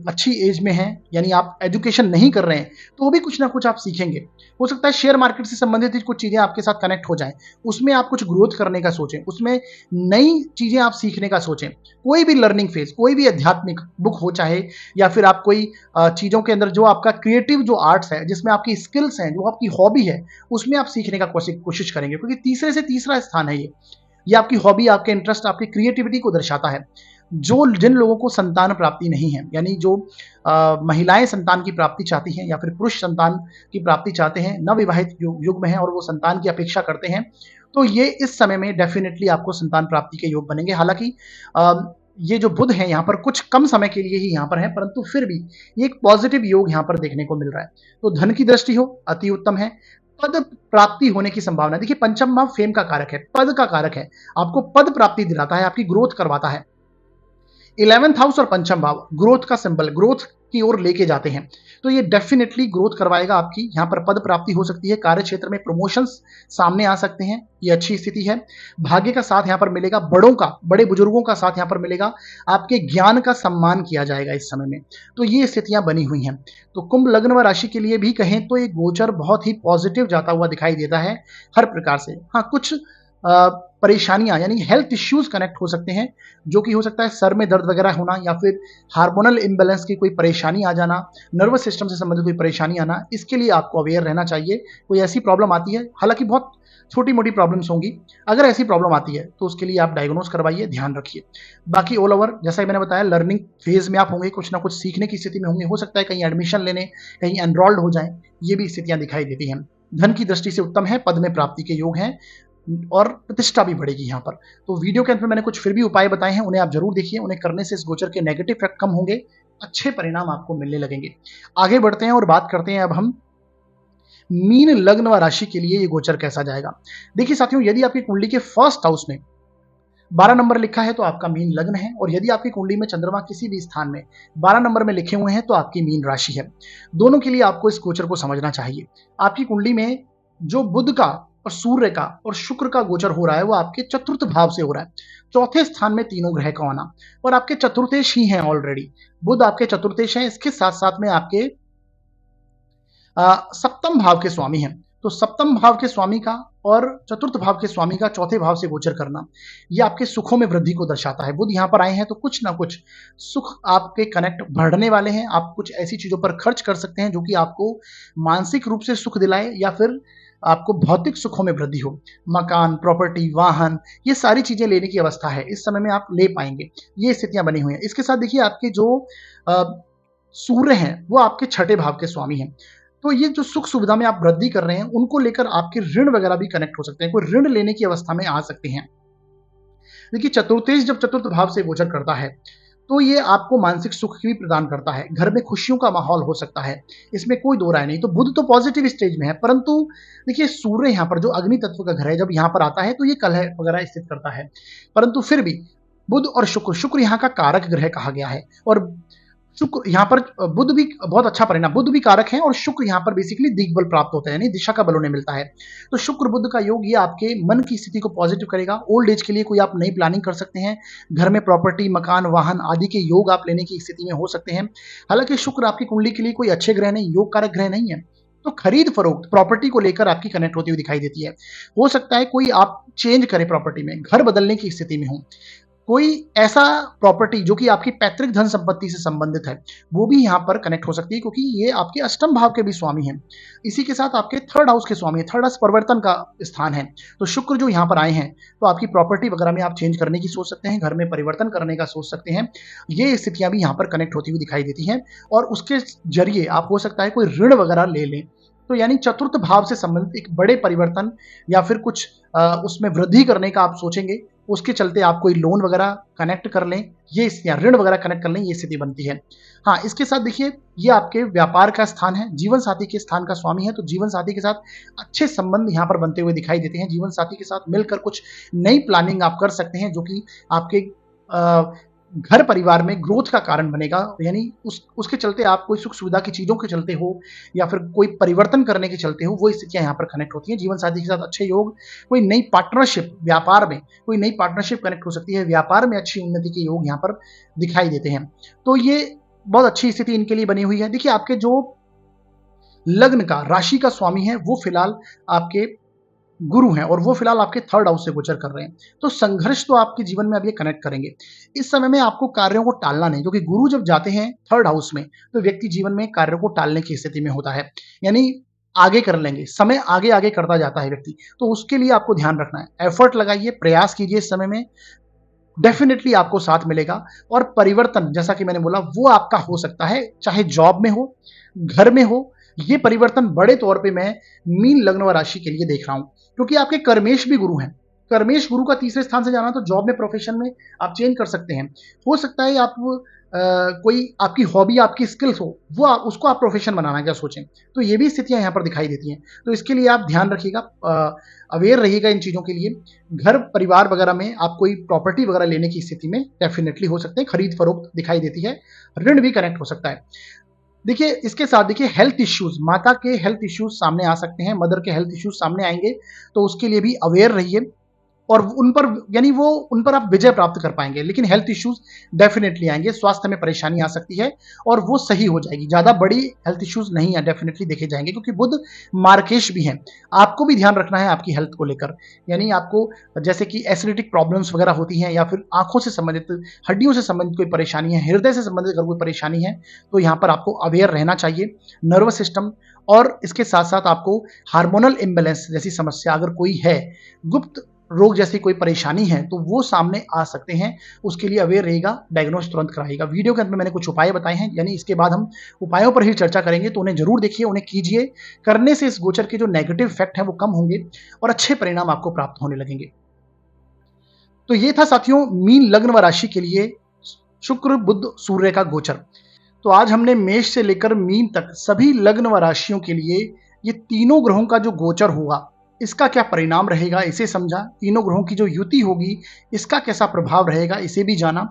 अच्छी एज में हैं, यानी आप एजुकेशन नहीं कर रहे हैं, तो वो भी कुछ ना कुछ आप सीखेंगे। हो सकता है शेयर मार्केट से संबंधित कुछ चीजें आपके साथ कनेक्ट हो जाएं, उसमें आप कुछ ग्रोथ करने का सोचें, उसमें नई चीजें आप सीखने का सोचें। कोई भी लर्निंग फेज, कोई भी आध्यात्मिक बुक हो चाहे, या फिर आप कोई चीजों के अंदर जो आपका क्रिएटिव जो आर्ट्स है, जिसमें आपकी स्किल्स हैं, जो आपकी हॉबी है, उसमें आप सीखने का कोशिश करेंगे, क्योंकि तीसरे से तीसरा स्थान है ये आपकी हॉबी, आपके इंटरेस्ट, आपकी क्रिएटिविटी को दर्शाता है। जिन लोगों को संतान प्राप्ति नहीं है, यानी जो महिलाएं संतान की प्राप्ति चाहती हैं या फिर पुरुष संतान की प्राप्ति चाहते हैं, नवविवाहित युग में हैं और वो संतान की अपेक्षा करते हैं, तो ये इस समय में डेफिनेटली आपको संतान प्राप्ति के योग बनेंगे। हालांकि ये जो बुध है यहाँ पर कुछ कम समय के लिए ही यहाँ पर है, परंतु फिर भी ये एक पॉजिटिव योग यहाँ पर देखने को मिल रहा है। तो धन की दृष्टि हो अति उत्तम है। पद प्राप्ति होने की संभावना, देखिए पंचम भाव फेम का कारक है, पद का कारक है, आपको पद प्राप्ति दिलाता है, आपकी ग्रोथ करवाता है। 11th हाउस और पंचम भाव ग्रोथ का सिंबल, ग्रोथ की ओर लेके जाते हैं, तो ये डेफिनेटली ग्रोथ करवाएगा आपकी। यहाँ पर पद प्राप्ति हो सकती है, कार्य क्षेत्र में प्रमोशंस सामने आ सकते हैं, ये अच्छी स्थिति है। भाग्य का साथ यहाँ पर मिलेगा, बड़े बुजुर्गों का साथ यहाँ पर मिलेगा, आपके ज्ञान का सम्मान किया जाएगा इस समय में। तो ये स्थितियां बनी हुई हैं। तो कुंभ लग्न व राशि के लिए भी कहें तो ये गोचर बहुत ही पॉजिटिव जाता हुआ दिखाई देता है हर प्रकार से। हाँ, कुछ परेशानियां यानी हेल्थ इश्यूज कनेक्ट हो सकते हैं, जो कि हो सकता है सर में दर्द वगैरह होना, या फिर हार्मोनल इम्बैलेंस की कोई परेशानी आ जाना, नर्वस सिस्टम से संबंधित कोई परेशानी आना, इसके लिए आपको अवेयर रहना चाहिए। कोई ऐसी प्रॉब्लम आती है, हालांकि बहुत छोटी मोटी प्रॉब्लम्स होंगी, अगर ऐसी प्रॉब्लम आती है तो उसके लिए आप डायग्नोज करवाइए, ध्यान रखिए। बाकी ऑल ओवर जैसा मैंने बताया, लर्निंग फेज में आप होंगे, कुछ ना कुछ सीखने की स्थिति में होंगे। हो सकता है कहीं एडमिशन लेने, कहीं एनरोल्ड हो जाए, ये भी स्थितियां दिखाई देती हैं। धन की दृष्टि से उत्तम है, पद में प्राप्ति के योग हैं और प्रतिष्ठा भी बढ़ेगी यहाँ पर। तो वीडियो के अंत में मैंने कुछ फिर भी उपाय बताए हैं, उन्हें आप जरूर देखिए। उन्हें करने से इस गोचर के नेगेटिव इफेक्ट कम होंगे, अच्छे परिणाम आपको मिलने लगेंगे। आगे बढ़ते हैं और बात करते हैं अब हम मीन लग्न व राशि के लिए ये गोचर कैसा जाएगा। देखिए साथियों, यदि आपकी कुंडली के फर्स्ट हाउस में 12 नंबर लिखा है तो आपका मीन लग्न है, और यदि आपकी कुंडली में चंद्रमा किसी भी स्थान में 12 नंबर में लिखे हुए हैं तो आपकी मीन राशि है। दोनों के लिए आपको इस गोचर को समझना चाहिए। आपकी कुंडली में जो बुध का और सूर्य का और शुक्र का गोचर हो रहा है वो आपके चतुर्थ भाव से हो रहा है। चौथे स्थान में तीनों ग्रह का आना, और आपके चतुर्थेश ही हैं ऑलरेडी। बुध आपके चतुर्थेश हैं, इसके साथ साथ में आपके सप्तम भाव के स्वामी हैं। तो सप्तम भाव के स्वामी का और चतुर्थ भाव के स्वामी का चौथे भाव से गोचर करना, ये आपके सुखों में वृद्धि को दर्शाता है। बुध यहाँ पर आए हैं तो कुछ ना कुछ सुख आपके कनेक्ट बढ़ने वाले हैं। आप कुछ ऐसी चीजों पर खर्च कर सकते हैं जो कि आपको मानसिक रूप से सुख दिलाए या फिर आपको भौतिक सुखों में वृद्धि हो। मकान, प्रॉपर्टी, वाहन, ये सारी चीजें लेने की अवस्था है, इस समय में आप ले पाएंगे। ये स्थितियां बनी हुई हैं। इसके साथ देखिए आपके जो सूर्य हैं वो आपके छठे भाव के स्वामी हैं। तो ये जो सुख सुविधा में आप वृद्धि कर रहे हैं उनको लेकर आपके ऋण वगैरह भी कनेक्ट हो सकते हैं, कोई ऋण लेने की अवस्था में आ सकते हैं। देखिए चतुर्थेश जब चतुर्थ भाव से गोचर करता है तो ये आपको मानसिक सुख भी प्रदान करता है। घर में खुशियों का माहौल हो सकता है, इसमें कोई दो राय नहीं। तो बुध तो पॉजिटिव स्टेज में है, परंतु देखिए सूर्य यहाँ पर जो अग्नि तत्व का घर है जब यहाँ पर आता है तो ये कलह वगैरह स्थित करता है, परंतु फिर भी बुध और शुक्र, शुक्र यहाँ का कारक ग्रह कहा गया है, और शुक्र यहाँ पर बुध भी बहुत अच्छा परिणाम, बुध भी कारक है और शुक्र यहाँ पर बेसिकली दिग्बल प्राप्त होता है, यानी दिशा का बल उन्हें मिलता है। तो शुक्र बुध का योग ये आपके मन की स्थिति को पॉजिटिव करेगा। ओल्ड एज के लिए कोई आप नई प्लानिंग कर सकते हैं, घर में प्रॉपर्टी, मकान, वाहन आदि के योग आप लेने की स्थिति में हो सकते हैं। हालांकि शुक्र आपकी कुंडली के लिए कोई अच्छे ग्रह नहीं, योग कारक ग्रह नहीं है, तो खरीद फरोख्त प्रॉपर्टी को लेकर आपकी कनेक्ट होती हुई दिखाई देती है। हो सकता है कोई आप चेंज करें, प्रॉपर्टी में घर बदलने की स्थिति में हो, कोई ऐसा प्रॉपर्टी जो कि आपकी पैतृक धन संपत्ति से संबंधित है वो भी यहाँ पर कनेक्ट हो सकती है, क्योंकि ये आपके अष्टम भाव के भी स्वामी हैं। इसी के साथ आपके थर्ड हाउस के स्वामी है, थर्ड हाउस परिवर्तन का स्थान है। तो शुक्र जो यहाँ पर आए हैं तो आपकी प्रॉपर्टी वगैरह में आप चेंज करने की सोच सकते हैं, घर में परिवर्तन करने का सोच सकते हैं। ये स्थितियां भी यहाँ पर कनेक्ट होती हुई दिखाई देती हैं, और उसके जरिए आप हो सकता है कोई ऋण वगैरह ले लें। तो यानी चतुर्थ भाव से संबंधित एक बड़े परिवर्तन या फिर कुछ उसमें वृद्धि करने का आप सोचेंगे, उसके चलते आप कोई लोन वगैरह कनेक्ट कर लें, ये स्थितियां ऋण वगैरह कनेक्ट कर लें, ये स्थिति बनती है। हाँ, इसके साथ देखिए ये आपके व्यापार का स्थान है, जीवन साथी के स्थान का स्वामी है, तो जीवन साथी के साथ अच्छे संबंध यहाँ पर बनते हुए दिखाई देते हैं। जीवन साथी के साथ मिलकर कुछ नई प्लानिंग आप कर सकते हैं जो कि आपके घर परिवार में ग्रोथ का कारण बनेगा, यानी उसके चलते आप कोई सुख सुविधा की चीजों के चलते हो या फिर कोई परिवर्तन करने के चलते हो, वो स्थितियां यहाँ पर कनेक्ट होती हैं। जीवन साथी के साथ अच्छे योग, कोई नई पार्टनरशिप, व्यापार में कोई नई पार्टनरशिप कनेक्ट हो सकती है, व्यापार में अच्छी उन्नति के योग यहाँ पर दिखाई देते हैं। तो ये बहुत अच्छी स्थिति इनके लिए बनी हुई है। देखिए आपके जो लग्न का राशि का स्वामी है वो फिलहाल आपके गुरु हैं, और वो फिलहाल आपके थर्ड हाउस से गोचर कर रहे हैं। तो संघर्ष तो आपके जीवन में अब ये कनेक्ट करेंगे। इस समय में आपको कार्यों को टालना नहीं, क्योंकि गुरु जब जाते हैं थर्ड हाउस में तो व्यक्ति जीवन में कार्यों को टालने की स्थिति में होता है, यानी आगे कर लेंगे, समय आगे आगे करता जाता है व्यक्ति। तो उसके लिए आपको ध्यान रखना है, एफर्ट लगाइए, प्रयास कीजिए, इस समय में डेफिनेटली आपको साथ मिलेगा। और परिवर्तन जैसा कि मैंने बोला वो आपका हो सकता है, चाहे जॉब में हो, घर में हो। ये परिवर्तन बड़े तौर पे मैं मीन लग्न व राशि के लिए देख रहा हूं, क्योंकि आपके कर्मेश भी गुरु हैं। कर्मेश गुरु का तीसरे स्थान से जाना, तो जॉब में, प्रोफेशन में आप चेंज कर सकते हैं। हो सकता है आप कोई आपकी हॉबी, आपकी स्किल्स हो, वो उसको आप प्रोफेशन बनाना क्या सोचें। तो ये भी स्थितियां यहाँ पर दिखाई देती हैं। तो इसके लिए आप ध्यान रखिएगा, अवेयर रहिएगा इन चीज़ों के लिए। घर परिवार वगैरह में आप कोई प्रॉपर्टी वगैरह लेने की स्थिति में डेफिनेटली हो सकते हैं, खरीद फरोख्त दिखाई देती है, ऋण भी कनेक्ट हो सकता है। देखिए इसके साथ देखिए हेल्थ इश्यूज, माता के हेल्थ इश्यूज सामने आ सकते हैं, मदर के हेल्थ इश्यूज सामने आएंगे, तो उसके लिए भी अवेयर रहिए, और उन पर यानी वो उन पर आप विजय प्राप्त कर पाएंगे। लेकिन हेल्थ इश्यूज डेफिनेटली आएंगे, स्वास्थ्य में परेशानी आ सकती है और वो सही हो जाएगी। ज्यादा बड़ी हेल्थ इश्यूज नहीं है, डेफिनेटली देखे जाएंगे, क्योंकि बुध मार्केश भी हैं। आपको भी ध्यान रखना है आपकी हेल्थ को लेकर, यानी आपको जैसे कि एसिडिटिक प्रॉब्लम्स वगैरह होती हैं, या फिर आंखों से संबंधित, हड्डियों से संबंधित कोई परेशानी है, हृदय से संबंधित अगर कोई परेशानी है तो यहाँ पर आपको अवेयर रहना चाहिए। नर्वस सिस्टम और इसके साथ साथ आपको हार्मोनल इम्बेलेंस जैसी समस्या अगर कोई है, गुप्त रोग जैसी कोई परेशानी है, तो वो सामने आ सकते हैं। उसके लिए अवेयर रहेगा, डायग्नोस तुरंत कराइएगा। वीडियो के अंत में मैंने कुछ उपाय बताए हैं, यानी इसके बाद हम उपायों पर ही चर्चा करेंगे, तो उन्हें जरूर देखिए, उन्हें कीजिए। करने से इस गोचर के जो नेगेटिव इफेक्ट हैं वो कम होंगे और अच्छे परिणाम आपको प्राप्त होने लगेंगे। तो ये था साथियों मीन लग्न व राशि के लिए शुक्र बुध सूर्य का गोचर। तो आज हमने मेष से लेकर मीन तक सभी लग्न व राशियों के लिए ये तीनों ग्रहों का जो गोचर हुआ इसका क्या परिणाम रहेगा इसे समझा, तीनों ग्रहों की जो युति होगी इसका कैसा प्रभाव रहेगा इसे भी जाना।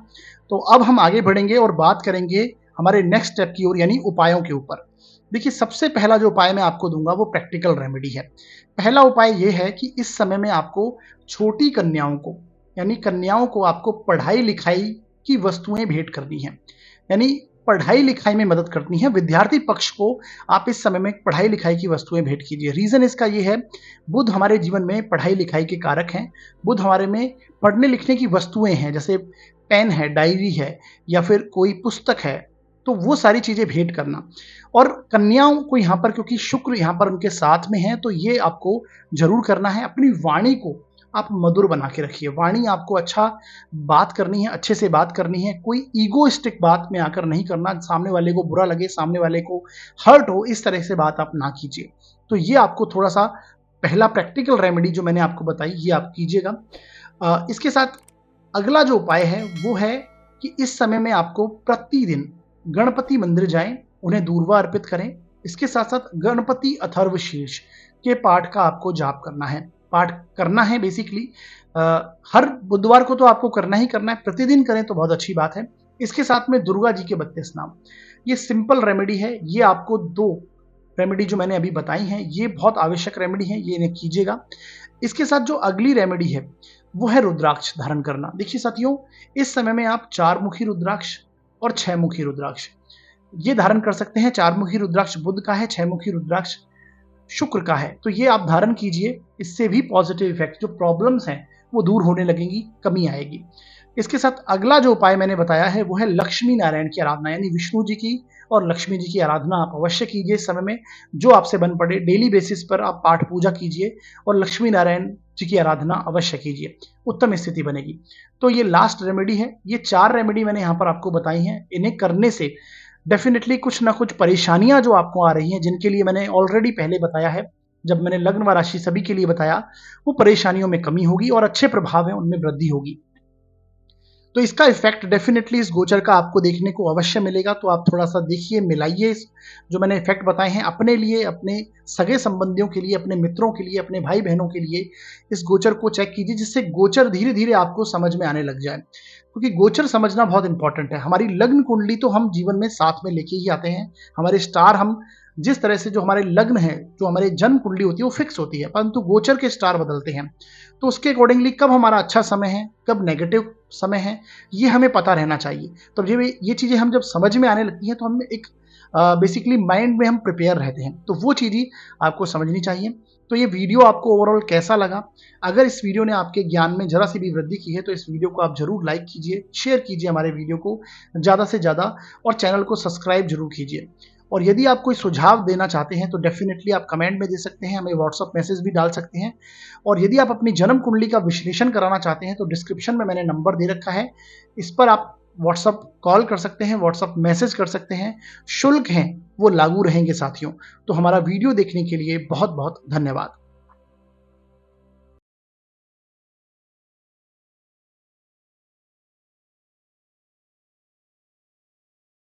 तो अब हम आगे बढ़ेंगे और बात करेंगे हमारे नेक्स्ट स्टेप की ओर, यानी उपायों के ऊपर। देखिए, सबसे पहला जो उपाय मैं आपको दूंगा वो प्रैक्टिकल रेमेडी है। पहला उपाय ये है कि इस समय में आपको छोटी कन्याओं को, यानी कन्याओं को आपको पढ़ाई लिखाई की वस्तुएं भेंट करनी है, यानी पढ़ाई लिखाई में मदद करनी है। विद्यार्थी पक्ष को आप इस समय में पढ़ाई लिखाई की वस्तुएं भेंट कीजिए। रीजन इसका ये है, बुध हमारे जीवन में पढ़ाई लिखाई के कारक हैं। बुध हमारे में पढ़ने लिखने की वस्तुएं हैं, जैसे पेन है, डायरी है, या फिर कोई पुस्तक है, तो वो सारी चीजें भेंट करना। और कन्याओं को यहाँ पर, क्योंकि शुक्र यहाँ पर उनके साथ में है, तो ये आपको जरूर करना है। अपनी वाणी को आप मधुर बना के रखिए। वाणी आपको अच्छा बात करनी है, अच्छे से बात करनी है। कोई ईगोइस्टिक बात में आकर नहीं करना, सामने वाले को बुरा लगे, सामने वाले को हर्ट हो, इस तरह से बात आप ना कीजिए। तो ये आपको थोड़ा सा पहला प्रैक्टिकल रेमेडी जो मैंने आपको बताई ये आप कीजिएगा। इसके साथ अगला जो उपाय है वो है कि इस समय में आपको प्रतिदिन गणपति मंदिर जाएं, उन्हें दूर्वा अर्पित करें। इसके साथ साथ गणपति अथर्वशीर्ष के पाठ का आपको जाप करना है, पाठ करना है बेसिकली। हर बुधवार को तो आपको करना ही करना है, प्रतिदिन करें तो बहुत अच्छी बात है। इसके साथ में दुर्गा जी के 32 नाम, ये सिंपल रेमेडी है। ये आपको 2 रेमेडी जो मैंने अभी बताई हैं ये बहुत आवश्यक रेमेडी है, ये इन्हें कीजिएगा। इसके साथ जो अगली रेमेडी है वो है रुद्राक्ष धारण करना। देखिए साथियों, इस समय में आप 4 मुखी रुद्राक्ष और 6 मुखी रुद्राक्ष ये धारण कर सकते हैं। 4 मुखी रुद्राक्ष बुध का है, 6 मुखी रुद्राक्ष शुक्र का है। तो ये आप धारण कीजिए, इससे भी पॉजिटिव इफेक्ट, जो प्रॉब्लम्स हैं वो दूर होने लगेंगी, कमी आएगी। इसके साथ अगला जो उपाय मैंने बताया है वो है लक्ष्मी नारायण की आराधना, यानी विष्णु जी की और लक्ष्मी जी की आराधना आप अवश्य कीजिए। इस समय में जो आपसे बन पड़े डेली बेसिस पर आप पाठ पूजा कीजिए और लक्ष्मी नारायण जी की आराधना अवश्य कीजिए, उत्तम स्थिति बनेगी। तो ये लास्ट रेमेडी है। ये 4 रेमेडी मैंने यहाँ पर आपको बताई हैं। इन्हें करने से डेफिनेटली कुछ ना कुछ परेशानियां जो आपको आ रही हैं, जिनके लिए मैंने ऑलरेडी पहले बताया है, जब मैंने लग्न व राशि सभी के लिए बताया, वो परेशानियों में कमी होगी और अच्छे प्रभाव है उनमें वृद्धि होगी। तो इसका इफेक्ट डेफिनेटली इस गोचर का आपको देखने को अवश्य मिलेगा। तो आप थोड़ा सा देखिए, मिलाइए जो मैंने इफेक्ट बताए हैं अपने लिए, अपने सगे संबंधियों के लिए, अपने मित्रों के लिए, अपने भाई बहनों के लिए इस गोचर को चेक कीजिए, जिससे गोचर धीरे धीरे आपको समझ में आने लग जाए। क्योंकि गोचर समझना बहुत इंपॉर्टेंट है। हमारी लग्न कुंडली तो हम जीवन में साथ में लेके ही आते हैं। हमारे स्टार, हम जिस तरह से, जो हमारे लग्न है, जो हमारे जन्म कुंडली होती है वो फिक्स होती है, परंतु गोचर के स्टार बदलते हैं। तो उसके अकॉर्डिंगली कब हमारा अच्छा समय है, कब नेगेटिव समय है, ये हमें पता रहना चाहिए। तो ये चीज़ें हम जब समझ में आने लगती हैं तो हम एक बेसिकली माइंड में हम प्रिपेयर रहते हैं। तो वो चीज़ें आपको समझनी चाहिए। तो ये वीडियो आपको ओवरऑल कैसा लगा? अगर इस वीडियो ने आपके ज्ञान में जरा सी भी वृद्धि की है तो इस वीडियो को आप जरूर लाइक कीजिए, शेयर कीजिए हमारे वीडियो को ज़्यादा से ज़्यादा, और चैनल को सब्सक्राइब जरूर कीजिए। और यदि आप कोई सुझाव देना चाहते हैं तो डेफिनेटली आप कमेंट में दे सकते हैं, हमें व्हाट्सअप मैसेज भी डाल सकते हैं। और यदि आप अपनी जन्म कुंडली का विश्लेषण कराना चाहते हैं तो डिस्क्रिप्शन में मैंने नंबर दे रखा है, इस पर आप व्हाट्सअप कॉल कर सकते हैं, व्हाट्सअप मैसेज कर सकते हैं। शुल्क हैं वो लागू रहेंगे साथियों। तो हमारा वीडियो देखने के लिए बहुत बहुत धन्यवाद।